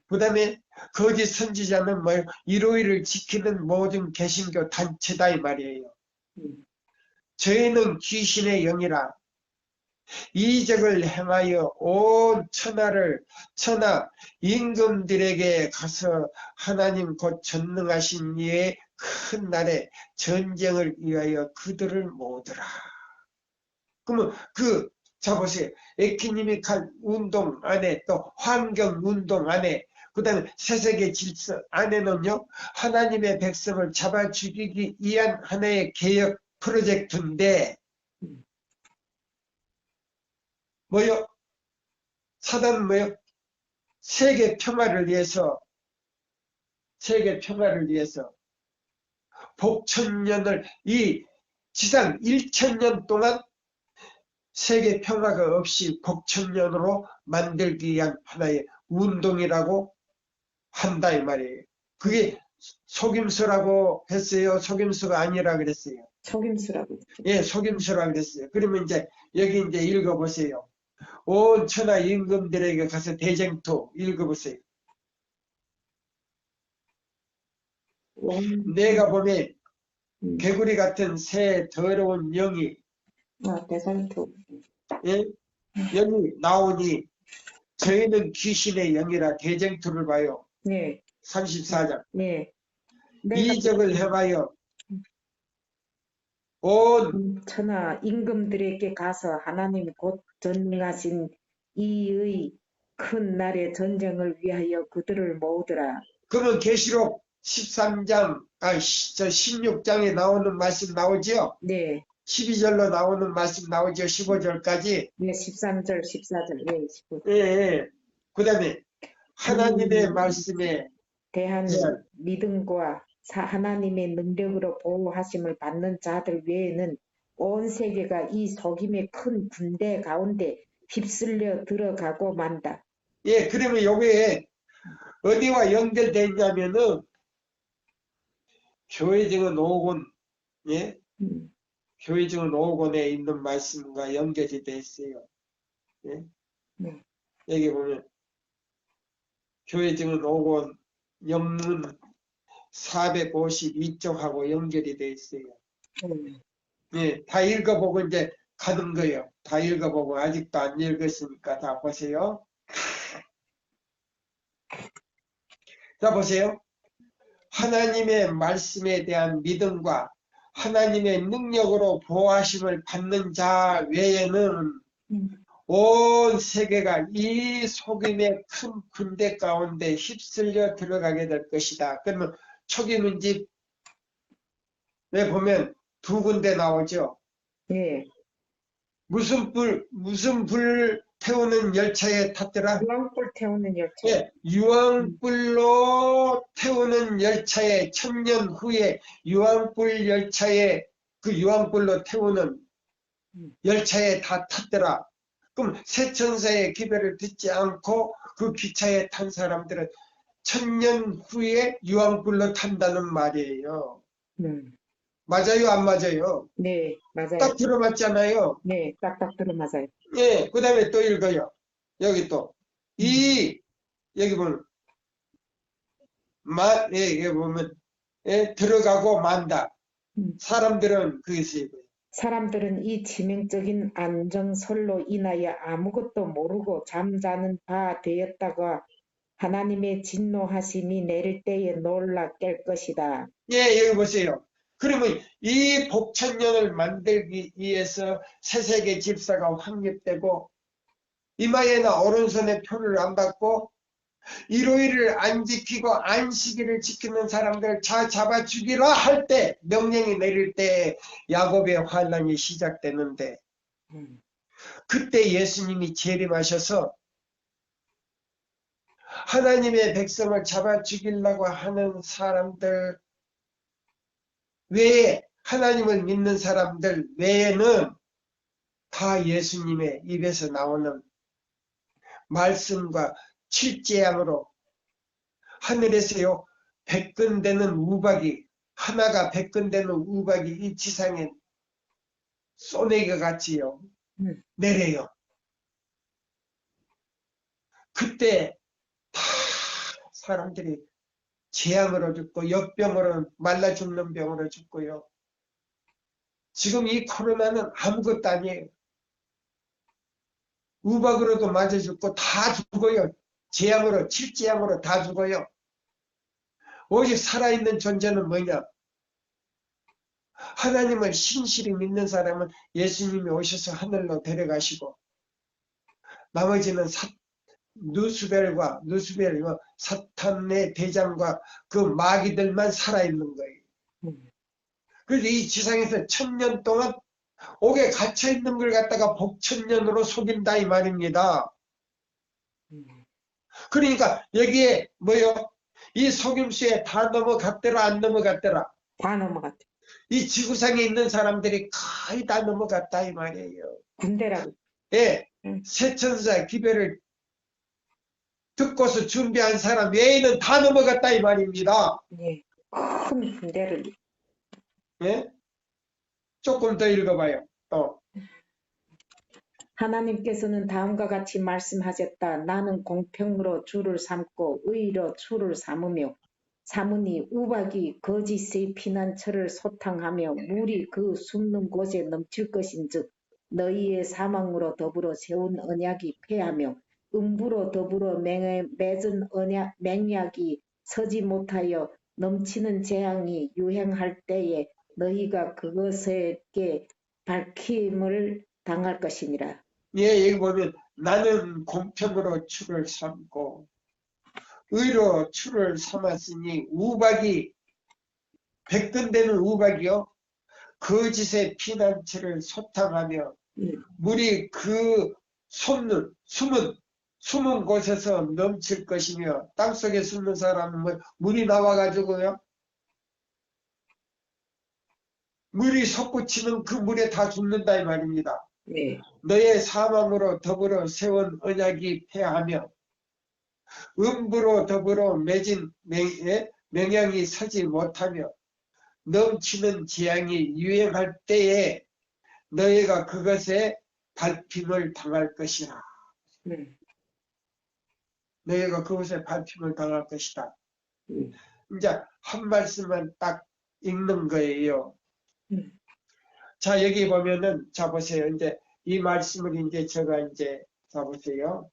[SPEAKER 1] 그 다음에 거짓 선지자는 뭐예요? 일요일을 지키는 모든 개신교 단체다 이 말이에요. 저희는 귀신의 영이라 이적을 행하여 온 천하 임금들에게 가서 하나님 곧 전능하신 이의 큰 날에 전쟁을 위하여 그들을 모으더라. 그러면 자 보세요. 에키니미칼 운동 안에 또 환경 운동 안에 그 다음에 세세계 질서 안에는요. 하나님의 백성을 잡아 죽이기 위한 하나의 개혁 프로젝트인데 뭐요? 사단은 뭐요? 세계 평화를 위해서 복천년을 이 지상 1000년 동안 세계 평화가 없이 복천년으로 만들기 위한 하나의 운동이라고 한다 이 말이에요. 그게 속임수라고 했어요? 속임수가 아니라 그랬어요?
[SPEAKER 2] 속임수라고.
[SPEAKER 1] 예, 속임수라고 그랬어요. 그러면 이제 여기 이제 읽어보세요. 온 천하 임금들에게 가서 대쟁투 읽어보세요. 내가 보면 개구리 같은 새 더러운 영이
[SPEAKER 2] 대상투.
[SPEAKER 1] 예? 영이 나오니 저희는 귀신의 영이라 대쟁투를 봐요.
[SPEAKER 2] 네.
[SPEAKER 1] 34장.
[SPEAKER 2] 네.
[SPEAKER 1] 이적을 해봐요. 온
[SPEAKER 2] 천하 임금들에게 가서 하나님 곧 전능하신 이의 큰 날의 전쟁을 위하여 그들을 모으더라.
[SPEAKER 1] 그러면 계시록 13장, 16장에 나오는 말씀 나오죠?
[SPEAKER 2] 네.
[SPEAKER 1] 12절로 나오는 말씀 나오죠? 15절까지.
[SPEAKER 2] 네, 13절, 14절, 네, 15절.
[SPEAKER 1] 예, 예. 그 다음에 하나님의 말씀에
[SPEAKER 2] 대한
[SPEAKER 1] 대한
[SPEAKER 2] 믿음과 하나님의 능력으로 보호하심을 받는 자들 외에는 온 세계가 이 속임의 큰 군대 가운데 휩쓸려 들어가고 만다.
[SPEAKER 1] 예, 그러면 요게 어디와 연결되어 있냐면은 교회증은 5권, 예?
[SPEAKER 2] 음,
[SPEAKER 1] 교회증은 5권에 있는 말씀과 연결이 되어 있어요. 예?
[SPEAKER 2] 네.
[SPEAKER 1] 여기 보면 교회증은 5권 영문 452쪽하고 연결이 되어 있어요. 예, 다 읽어보고 이제 가는 거예요. 다 읽어보고 아직도 안 읽었으니까 다 보세요. 자, 보세요. 하나님의 말씀에 대한 믿음과 하나님의 능력으로 보호하심을 받는 자 외에는 온 세계가 이 속임의 큰 군대 가운데 휩쓸려 들어가게 될 것이다. 그러면 초기문집에 보면 두 군데 나오죠.
[SPEAKER 2] 예.
[SPEAKER 1] 무슨 불 태우는 열차에 탔더라?
[SPEAKER 2] 유황불 태우는 열차.
[SPEAKER 1] 예, 유황불로 태우는 열차에 1000년 후에 유황불 열차에 그 유황불로 태우는 열차에 다 탔더라. 그럼 세천사의 기별을 듣지 않고 그 기차에 탄 사람들은 1000년 후에 유황불로 탄다는 말이에요. 맞아요, 안 맞아요?
[SPEAKER 2] 네, 맞아요.
[SPEAKER 1] 딱 들어맞잖아요.
[SPEAKER 2] 네, 딱딱 들어맞아요.
[SPEAKER 1] 예, 그 다음에 또 읽어요. 여기 또. 여기 보면, 여기 보면, 예, 들어가고 만다. 사람들은 그것이 이거예요.
[SPEAKER 2] 사람들은 이 치명적인 안정설로 인하여 아무것도 모르고 잠자는 바 되었다가 하나님의 진노하심이 내릴 때에 놀라 깰 것이다.
[SPEAKER 1] 예, 여기 보세요. 그러면 이 복천년을 만들기 위해서 새세계 집사가 확립되고 이마에나 오른손에 표를 안 받고 일요일을 안 지키고 안식일을 지키는 사람들을 잡아 죽이라 할 때 명령이 내릴 때 야곱의 환란이 시작되는데 그때 예수님이 재림하셔서 하나님의 백성을 잡아 죽이려고 하는 사람들 외에 하나님을 믿는 사람들 외에는 다 예수님의 입에서 나오는 말씀과 칠재앙으로 하늘에서요 100근 되는 우박이 하나가 100근 되는 우박이 이 지상에 쏘내기가 같이요 내려요. 그때 다 사람들이 재앙으로 죽고 역병으로 말라 죽는 병으로 죽고요. 지금 이 코로나는 아무것도 아니에요. 우박으로도 맞아 죽고 다 죽어요. 재앙으로 칠재앙으로 다 죽어요. 오직 살아있는 존재는 뭐냐? 하나님을 신실히 믿는 사람은 예수님이 오셔서 하늘로 데려가시고 나머지는 누수벨과 사탄의 대장과 그 마귀들만 살아있는 거예요. 그래서 이 지상에서 1000년 동안 옥에 갇혀있는 걸 갖다가 복천년으로 속인다 이 말입니다. 그러니까 여기에 뭐요? 이 속임수에 다 넘어갔더라 안 넘어갔더라?
[SPEAKER 2] 다 넘어갔죠.
[SPEAKER 1] 이 지구상에 있는 사람들이 거의 다 넘어갔다 이 말이에요.
[SPEAKER 2] 군대라고.
[SPEAKER 1] 예, 세천사 기별을 듣고서 준비한 사람 외에는 다 넘어갔다 이 말입니다.
[SPEAKER 2] 예, 큰 군대를.
[SPEAKER 1] 예? 조금 더 읽어봐요.
[SPEAKER 2] 하나님께서는 다음과 같이 말씀하셨다. 나는 공평으로 주를 삼고 의로 주를 삼으니 우박이 거짓의 피난처를 소탕하며 물이 그 숨는 곳에 넘칠 것인즉 너희의 사망으로 더불어 세운 언약이 패하며 음부로 더불어 맺은 맹약이 서지 못하여 넘치는 재앙이 유행할 때에 너희가 그것에게 밝힘을 당할 것이니라.
[SPEAKER 1] 예, 여기 보면 나는 공평으로 주를 삼고 의로 주를 삼았으니 우박이 100근 되는 우박이요 거짓의 피난처를 소탕하며 물이 그 숨은 숨은 곳에서 넘칠 것이며 땅속에 숨는 사람은 뭐 물이 나와가지고요. 물이 솟구치면 그 물에 다 죽는다 이 말입니다.
[SPEAKER 2] 네.
[SPEAKER 1] 너의 사망으로 더불어 세운 언약이 패하며 음부로 더불어 맺은 명령이 서지 못하며 넘치는 재앙이 유행할 때에 너희가 그것에 밟힘을 당할 것이라. 너희가 그것에 밟힘을 당할 것이다. 이제 한 말씀만 딱 읽는 거예요. 자, 여기 보면은, 자, 보세요. 이제 이 말씀을 이제 제가 이제, 자, 보세요.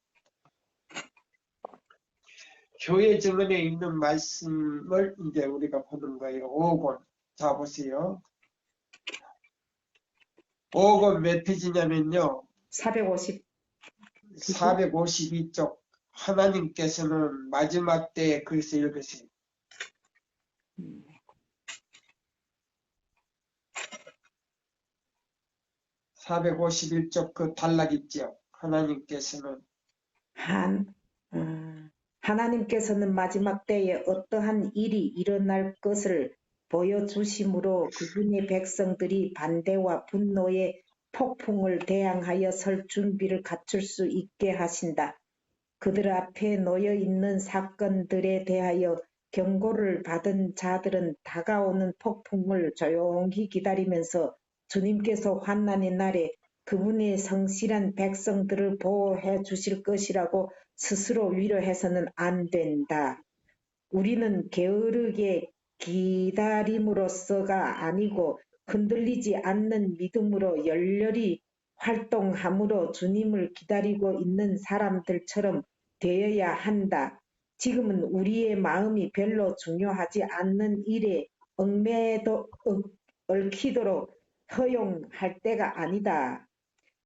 [SPEAKER 1] 교회 증언에 있는 말씀을 이제 우리가 보는 거예요. 5권. 자, 보세요. 5권 몇 페이지냐면요. 452쪽. 하나님께서는 마지막 때에 글쎄 읽으세요. 451쪽 그 단락 있죠. 하나님께서는
[SPEAKER 2] 하나님께서는 마지막 때에 어떠한 일이 일어날 것을 보여주심으로 그분의 백성들이 반대와 분노의 폭풍을 대항하여 설 준비를 갖출 수 있게 하신다. 그들 앞에 놓여 있는 사건들에 대하여 경고를 받은 자들은 다가오는 폭풍을 조용히 기다리면서 주님께서 환난의 날에 그분의 성실한 백성들을 보호해 주실 것이라고 스스로 위로해서는 안 된다. 우리는 게으르게 기다림으로써가 아니고 흔들리지 않는 믿음으로 열렬히 활동함으로 주님을 기다리고 있는 사람들처럼 되어야 한다. 지금은 우리의 마음이 별로 중요하지 않는 일에 얽히도록 허용할 때가 아니다.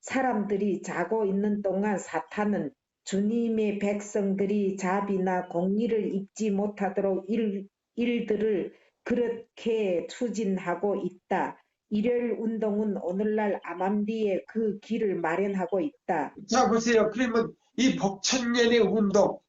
[SPEAKER 2] 사람들이 자고 있는 동안 사탄은 주님의 백성들이 자비나 공의를 입지 못하도록 일들을 그렇게 추진하고 있다. 일요일 운동은 오늘날 아만디에 그 길을 마련하고 있다.
[SPEAKER 1] 자, 보세요. 그러면 이 복천년의 운동,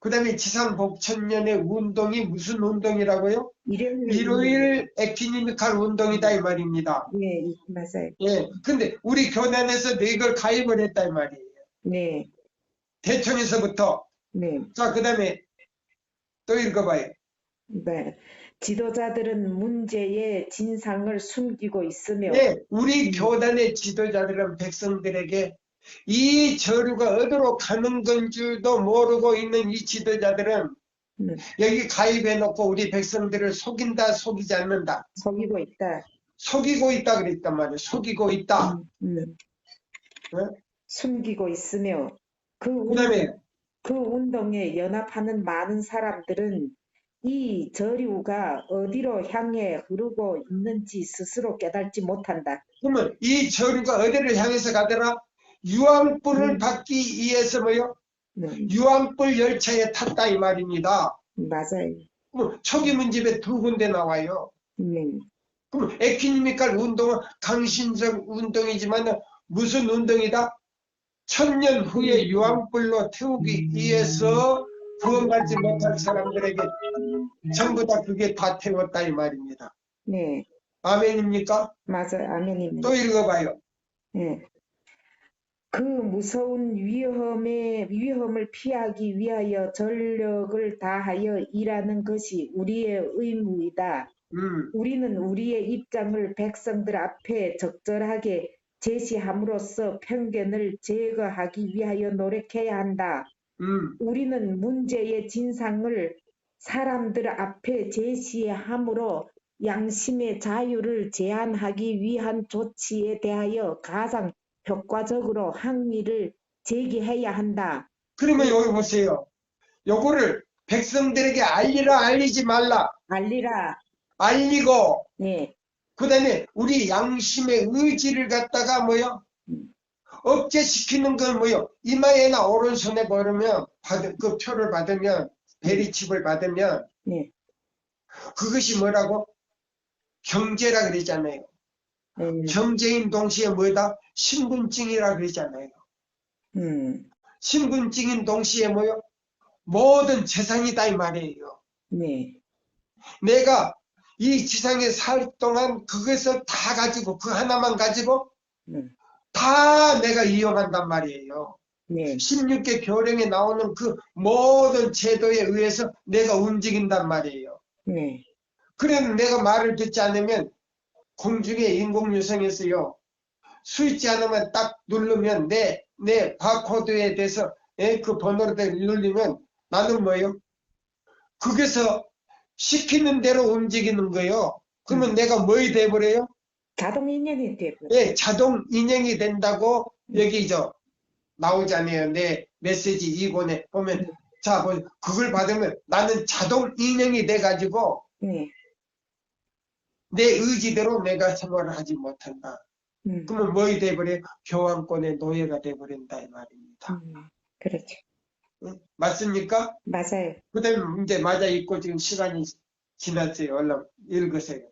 [SPEAKER 1] 그 다음에 지상 복천년의 운동이 무슨 운동이라고요? 일요일 에큐메니컬 운동이다 이 말입니다.
[SPEAKER 2] 네, 맞아요.
[SPEAKER 1] 예, 근데 우리 교단에서 이걸 가입을 했다 이 말이에요.
[SPEAKER 2] 네.
[SPEAKER 1] 대청에서부터.
[SPEAKER 2] 네.
[SPEAKER 1] 자, 그 다음에 또 읽어봐요.
[SPEAKER 2] 네. 지도자들은 문제의 진상을 숨기고 있으며
[SPEAKER 1] 네, 우리 교단의 지도자들은 백성들에게 이 저류가 어디로 가는 건 줄도 모르고 있는 이 지도자들은 여기 가입해놓고 우리 백성들을 속인다, 속이지 않는다.
[SPEAKER 2] 속이고 있다.
[SPEAKER 1] 속이고 있다 그랬단 말이에요. 속이고 있다. 네?
[SPEAKER 2] 숨기고 있으며 그 운동에 연합하는 많은 사람들은 이 저류가 어디로 향해 흐르고 있는지 스스로 깨닫지 못한다.
[SPEAKER 1] 그러면 이 저류가 어디를 향해서 가더라? 유황불을 받기 위해서 뭐요? 유황불 열차에 탔다 이 말입니다.
[SPEAKER 2] 맞아요.
[SPEAKER 1] 그럼 초기문집에 2군데 나와요. 그럼 에큐메니컬 운동은 강신적 운동이지만 무슨 운동이다? 1000년 후에 유황불로 태우기 위해서 구원받지 못한 사람들에게 전부 다 그게 다 태웠다 이 말입니다.
[SPEAKER 2] 네.
[SPEAKER 1] 아멘입니까?
[SPEAKER 2] 맞아요. 아멘입니다.
[SPEAKER 1] 또 읽어봐요.
[SPEAKER 2] 네. 그 무서운 위험을 피하기 위하여 전력을 다하여 일하는 것이 우리의 의무이다. 우리는 우리의 입장을 백성들 앞에 적절하게 제시함으로써 편견을 제거하기 위하여 노력해야 한다. 우리는 문제의 진상을 사람들 앞에 제시함으로 양심의 자유를 제한하기 위한 조치에 대하여 가장 효과적으로 항의를 제기해야 한다.
[SPEAKER 1] 그러면 여기 보세요. 요거를 백성들에게 알리라, 알리지 말라.
[SPEAKER 2] 알리라.
[SPEAKER 1] 알리고,
[SPEAKER 2] 네.
[SPEAKER 1] 그 다음에 우리 양심의 의지를 갖다가 뭐요? 억제시키는 건 뭐요? 이마에나 오른손에 보면 그 표를 받으면, 베리칩을 받으면,
[SPEAKER 2] 네.
[SPEAKER 1] 그것이 뭐라고? 경제라 그러잖아요. 경제인 동시에 뭐다? 신분증이라 그러잖아요. 신분증인 동시에 뭐요? 모든 재산이다 이 말이에요.
[SPEAKER 2] 네.
[SPEAKER 1] 내가 이 지상에 살 동안 그것을 다 가지고 그 하나만 가지고 다 내가 이용한단 말이에요.
[SPEAKER 2] 네.
[SPEAKER 1] 16개 교령에 나오는 그 모든 제도에 의해서 내가 움직인단 말이에요.
[SPEAKER 2] 네.
[SPEAKER 1] 그래도 내가 말을 듣지 않으면 공중에 인공위성에서요. 스위치 하나만 딱 누르면 내 바코드에 대해서 그 번호를 누르면 나는 뭐예요? 거기서 시키는 대로 움직이는 거예요. 그러면 내가 뭐이 돼버려요?
[SPEAKER 2] 자동 인연이 되고.
[SPEAKER 1] 예, 자동 인형이 된다고 여기 나오잖아요. 내 메시지 이권에 보면 자, 그걸 받으면 나는 자동 인형이 돼가지고
[SPEAKER 2] 네.
[SPEAKER 1] 내 의지대로 내가 생활을 하지 못한다. 그러면 뭐이 돼버려요? 교환권의 노예가 돼버린다 이 말입니다.
[SPEAKER 2] 그렇죠.
[SPEAKER 1] 응? 맞습니까?
[SPEAKER 2] 맞아요.
[SPEAKER 1] 그 다음에 문제 맞아 있고 지금 시간이 지났어요. 얼른 읽으세요.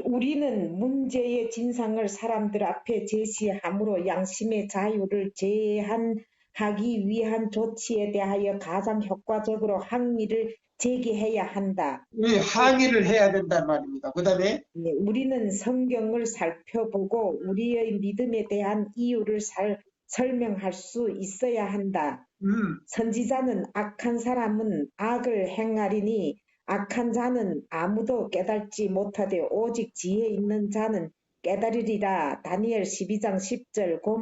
[SPEAKER 2] 우리는 문제의 진상을 사람들 앞에 제시함으로 양심의 자유를 제한하기 위한 조치에 대하여 가장 효과적으로 항의를 제기해야 한다.
[SPEAKER 1] 항의를 해야 된단 말입니다. 그 다음에
[SPEAKER 2] 네, 우리는 성경을 살펴보고 우리의 믿음에 대한 이유를 설명할 수 있어야 한다. 선지자는 악한 사람은 악을 행하리니 악한 자는 아무도 깨닫지 못하되 오직 지혜 있는 자는 깨달으리라. 다니엘 12장 10절 그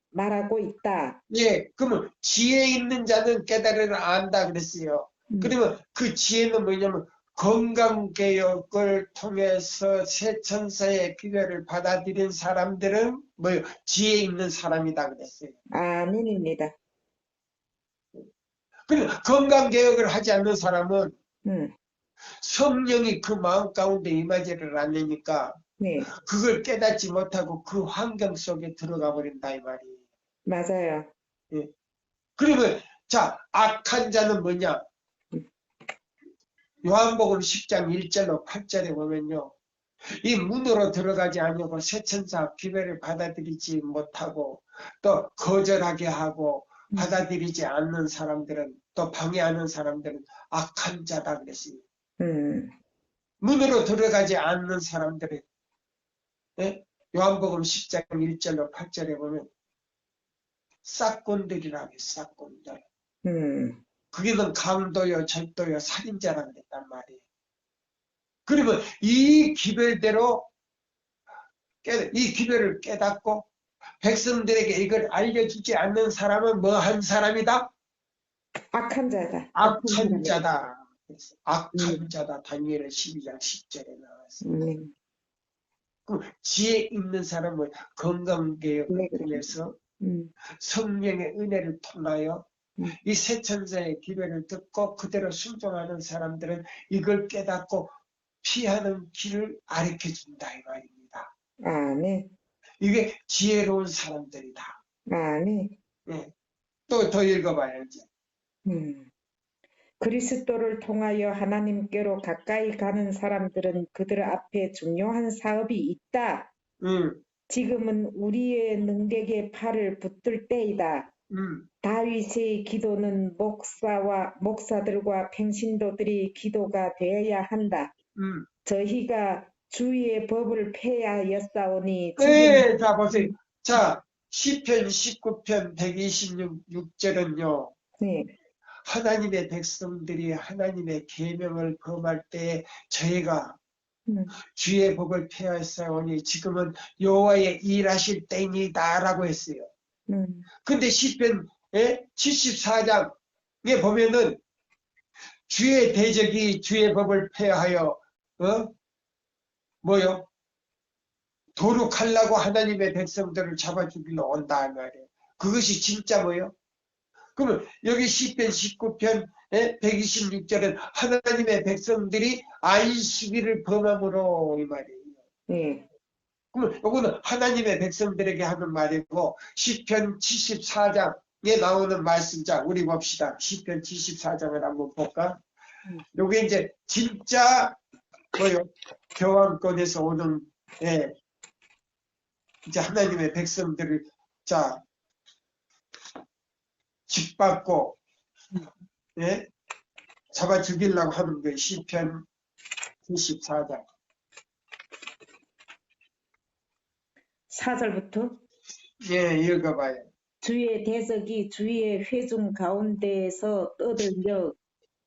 [SPEAKER 2] 말하고 있다.
[SPEAKER 1] 예, 그러면 지혜 있는 자는 깨달음을 안다 그랬어요. 그러면 그 지혜는 뭐냐면 건강개혁을 통해서 새 천사의 기별을 받아들인 사람들은 뭐요? 지혜 있는 사람이다 그랬어요.
[SPEAKER 2] 아멘입니다.
[SPEAKER 1] 그러면 건강개혁을 하지 않는 사람은 성령이 그 마음 가운데 임하지를 않으니까
[SPEAKER 2] 네.
[SPEAKER 1] 그걸 깨닫지 못하고 그 환경 속에 들어가 버린다 이 말이에요.
[SPEAKER 2] 맞아요.
[SPEAKER 1] 예. 그러면 자, 악한 자는 뭐냐? 요한복음 10장 1절로 8절에 보면요. 이 문으로 들어가지 않고 새천사 기별을 받아들이지 못하고 또 거절하게 하고 받아들이지 않는 사람들은 또 방해하는 사람들은 악한 자다 그랬어요. 문으로 들어가지 않는 사람들은 예? 요한복음 10장 1절로 8절에 보면 싹꾼들이라고 해요. 싹꾼들. 그게는 강도요 절도요 살인자라 그랬단 말이에요. 그러면 이 기별대로 이 기별을 깨닫고 백성들에게 이걸 알려주지 않는 사람은 뭐 한 사람이다?
[SPEAKER 2] 악한 자다.
[SPEAKER 1] 악한 자다. 악한 자다. 다니엘 12장 10절에 나왔습니다. 그럼 지혜 있는 사람은 건강개혁을 통해서 성령의 은혜를 통하여 이 새 천사의 기별을 듣고 그대로 순종하는 사람들은 이걸 깨닫고 피하는 길을 가르쳐준다 이 말입니다.
[SPEAKER 2] 아멘.
[SPEAKER 1] 이게 지혜로운 사람들이다.
[SPEAKER 2] 아멘.
[SPEAKER 1] 네. 또 더 읽어봐야지.
[SPEAKER 2] 그리스도를 통하여 하나님께로 가까이 가는 사람들은 그들 앞에 중요한 사업이 있다. 지금은 우리의 능력에 팔을 붙들 때이다. 다윗의 기도는 목사들과 평신도들이 기도가 되어야 한다. 저희가 주의 법을 폐하였사오니
[SPEAKER 1] 네, 자 보세요. 자 시편 19편 126절은요.
[SPEAKER 2] 네.
[SPEAKER 1] 하나님의 백성들이 하나님의 계명을 범할 때 저희가 주의 법을 폐하였사오니 지금은 여호와의 일하실 때이다라고 했어요. 근데 시편 74장에 보면은 주의 대적이 주의 법을 폐하여 뭐요? 도륙하려고 하나님의 백성들을 잡아 죽이러 온다 말이에요. 그것이 진짜 뭐요? 그러면 여기 시편 19편 126절은 하나님의 백성들이 안식일을 범함으로 이 말이에요. 그러면 이거는 하나님의 백성들에게 하는 말이고 시편 74장에 나오는 말씀. 자 우리 봅시다. 시편 74장을 한번 볼까? 요게 이제 진짜 뭐요? 교환권에서 오는 이제 하나님의 백성들을 자 짓밟고 예? 잡아 죽이려고 하는 거예요. 시편 94장.
[SPEAKER 2] 4절부터
[SPEAKER 1] 예, 읽어봐요.
[SPEAKER 2] 주의 대적이 주의 회중 가운데에서 떠들며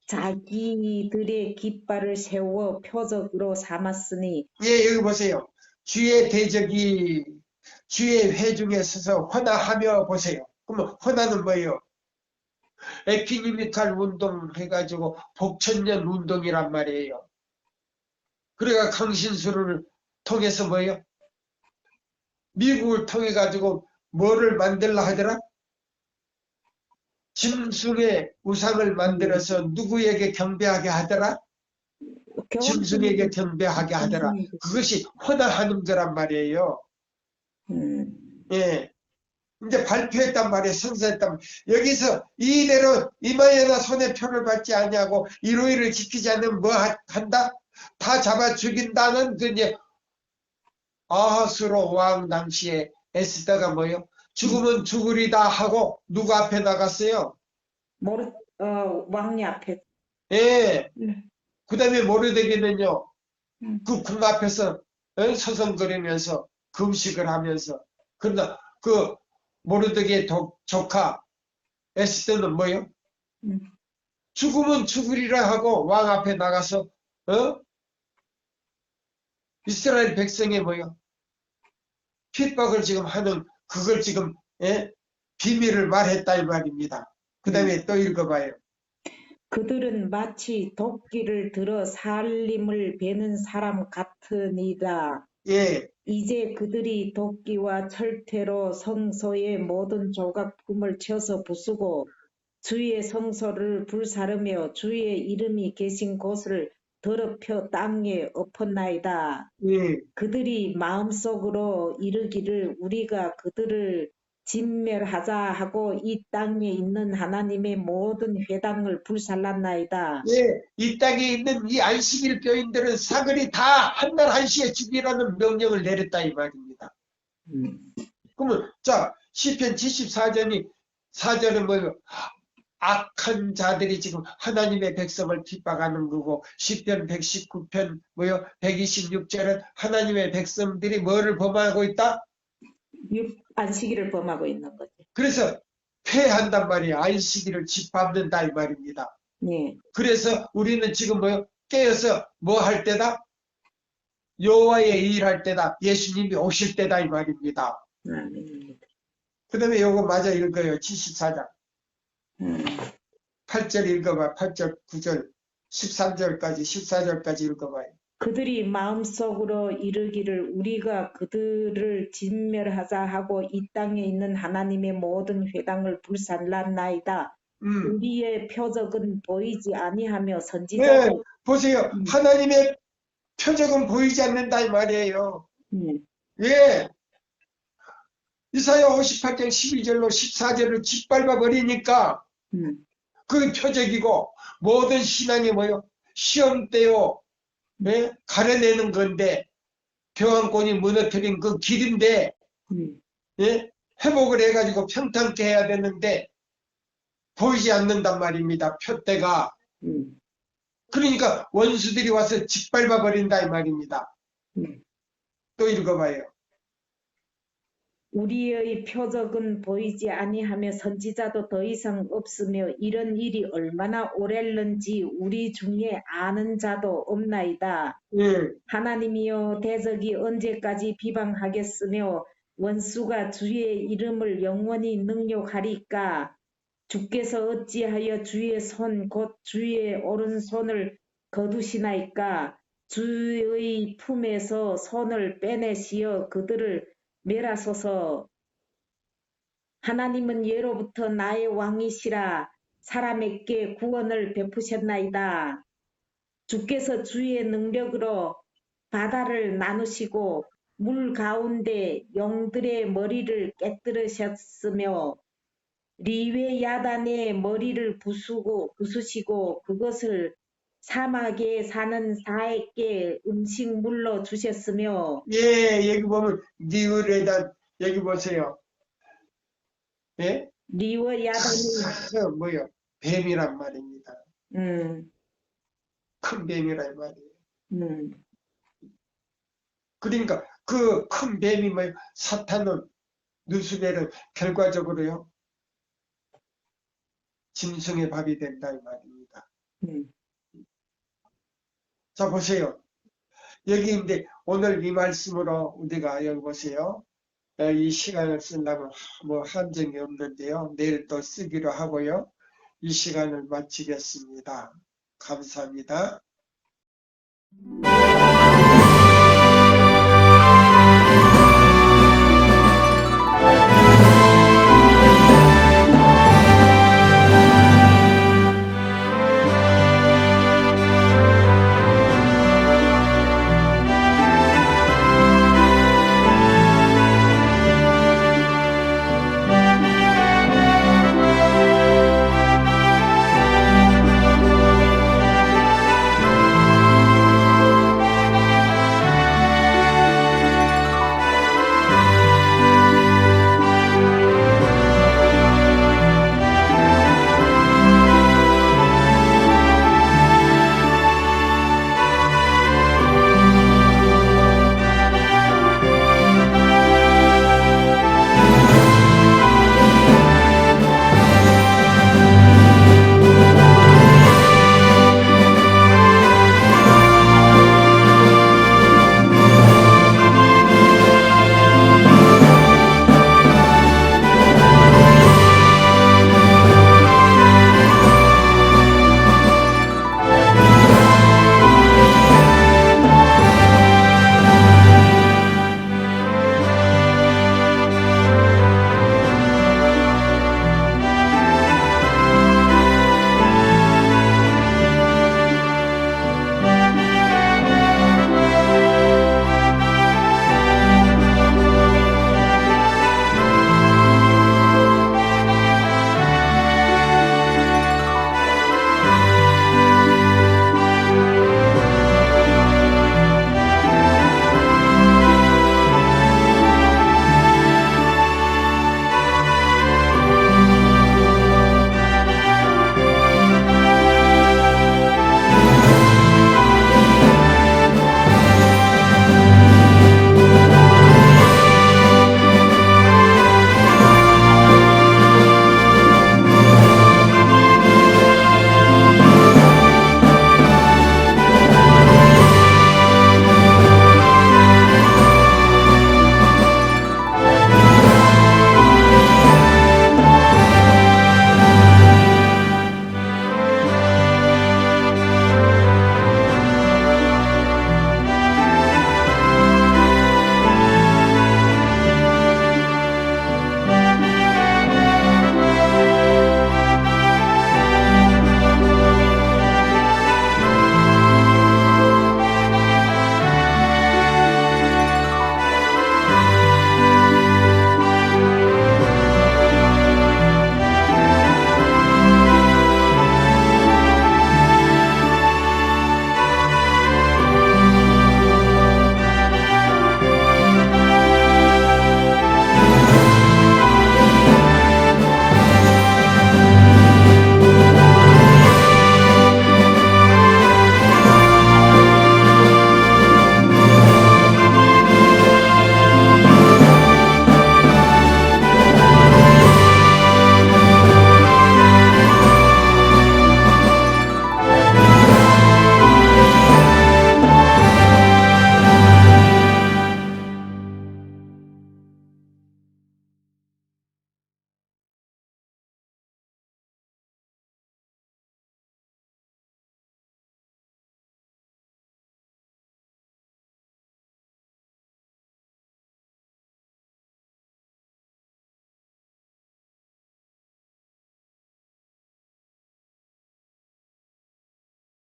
[SPEAKER 2] 자기들의 깃발을 세워 표적으로 삼았으니
[SPEAKER 1] 예, 여기 보세요. 주의 대적이 주의 회중에 서서 헌화하며 보세요. 그러면 헌화는 뭐예요? 에피니미칼 운동 해가지고 복천년 운동이란 말이에요. 그래가 강신수를 통해서 뭐예요? 미국을 통해 가지고 뭐를 만들라 하더라? 짐승의 우상을 만들어서 누구에게 경배하게 하더라? 짐승에게 경배하게 하더라. 그것이 헌화하는 거란 말이에요. 예. 이제 발표했단 말이에요. 선서했단 말이에요. 여기서 이대로 이마에나 손에 표를 받지 않냐고 이로이를 지키지 않으면 뭐 한다? 다 잡아 죽인다는 그 이제 아하수로 왕 당시에 에스더가 뭐요? 죽으면 죽으리다 하고 누구 앞에 나갔어요?
[SPEAKER 2] 왕이 앞에.
[SPEAKER 1] 예. 그 다음에 모르드게는요.
[SPEAKER 2] 음.
[SPEAKER 1] 그 궁 앞에서 서성거리면서 금식을 하면서 그러나 그 모르드게 조카 에스더는 뭐요? 죽으면 죽으리라 하고 왕 앞에 나가서 이스라엘 백성의 뭐요? 핍박을 지금 하는 그걸 지금 비밀을 말했다 이 말입니다. 그 다음에 또 읽어봐요.
[SPEAKER 2] 그들은 마치 도끼를 들어 살림을 베는 사람 같으니라.
[SPEAKER 1] 예,
[SPEAKER 2] 이제 그들이 도끼와 철퇴로 성소의 모든 조각품을 쳐서 부수고 주의 성소를 불사르며 주의 이름이 계신 곳을 더럽혀 땅에 엎었나이다.
[SPEAKER 1] 예,
[SPEAKER 2] 그들이 마음속으로 이르기를 우리가 그들을 진멸하자 하고 이 땅에 있는 하나님의 모든 회당을 불살랐나이다.
[SPEAKER 1] 예. 이 땅에 있는 이 안식일 교인들은 사글이 다 한날 한시에 죽이라는 명령을 내렸다 이 말입니다. 그러면 자 시편 74전이 4절은 뭐예요? 악한 자들이 지금 하나님의 백성을 핍박하는 거고 시편 119편 뭐요? 126절은 하나님의 백성들이 뭐를 범하고 있다?
[SPEAKER 2] 안식일을 범하고 있는 거지.
[SPEAKER 1] 그래서 폐한단 말이에요. 안식일을 짓밟는다 이 말입니다.
[SPEAKER 2] 네.
[SPEAKER 1] 그래서 우리는 지금 뭐요? 깨어서 뭐 할 때다? 여호와의 일할 때다. 예수님이 오실 때다 이 말입니다. 그 다음에 요거 맞아 읽어요. 74장 8절 읽어봐. 8절 9절 13절까지 14절까지 읽어봐요.
[SPEAKER 2] 그들이 마음속으로 이르기를 우리가 그들을 진멸하자 하고 이 땅에 있는 하나님의 모든 회당을 불살랐나이다. 우리의 표적은 보이지 아니하며 선지자도
[SPEAKER 1] 네, 보세요. 하나님의 표적은 보이지 않는다 이 말이에요. 예. 이사야 58장 12절로 14절을 짓밟아 버리니까 그게 표적이고 모든 신앙이 뭐요? 시험대요. 예? 가려내는 건데 교황권이 무너뜨린 그 길인데 예? 회복을 해가지고 평탄케 해야 되는데 보이지 않는단 말입니다. 표대가. 그러니까 원수들이 와서 짓밟아 버린다 이 말입니다. 또 읽어봐요.
[SPEAKER 2] 우리의 표적은 보이지 아니하며 선지자도 더 이상 없으며 이런 일이 얼마나 오랬는지 우리 중에 아는 자도 없나이다. 하나님이여 대적이 언제까지 비방하겠으며 원수가 주의 이름을 영원히 능욕하리까. 주께서 어찌하여 주의 손 곧 주의 오른손을 거두시나이까. 주의 품에서 손을 빼내시어 그들을 멸하소서. 하나님은 예로부터 나의 왕이시라. 사람에게 구원을 베푸셨나이다. 주께서 주의 능력으로 바다를 나누시고 물 가운데 용들의 머리를 깨뜨리셨으며 리웨야단의 머리를 부수시고 그것을 사막에 사는 사에게 음식물로 주셨으며
[SPEAKER 1] 예, 여기 보면 니우레단 여기 보세요. 예?
[SPEAKER 2] 리워 야단이,
[SPEAKER 1] 저 뭐요? 뱀이란 말입니다.
[SPEAKER 2] 음,
[SPEAKER 1] 큰 뱀이란 말이에요.
[SPEAKER 2] 음,
[SPEAKER 1] 그러니까 그 큰 뱀이 뭐 사탄은 누수벨은 결과적으로요 짐승의 밥이 된다 이 말입니다.
[SPEAKER 2] 음,
[SPEAKER 1] 자 보세요. 여기 이제 오늘 이 말씀으로 우리가 여기 보세요. 이 시간을 쓴다면 뭐 한정이 없는데요. 내일 또 쓰기로 하고요. 이 시간을 마치겠습니다. 감사합니다.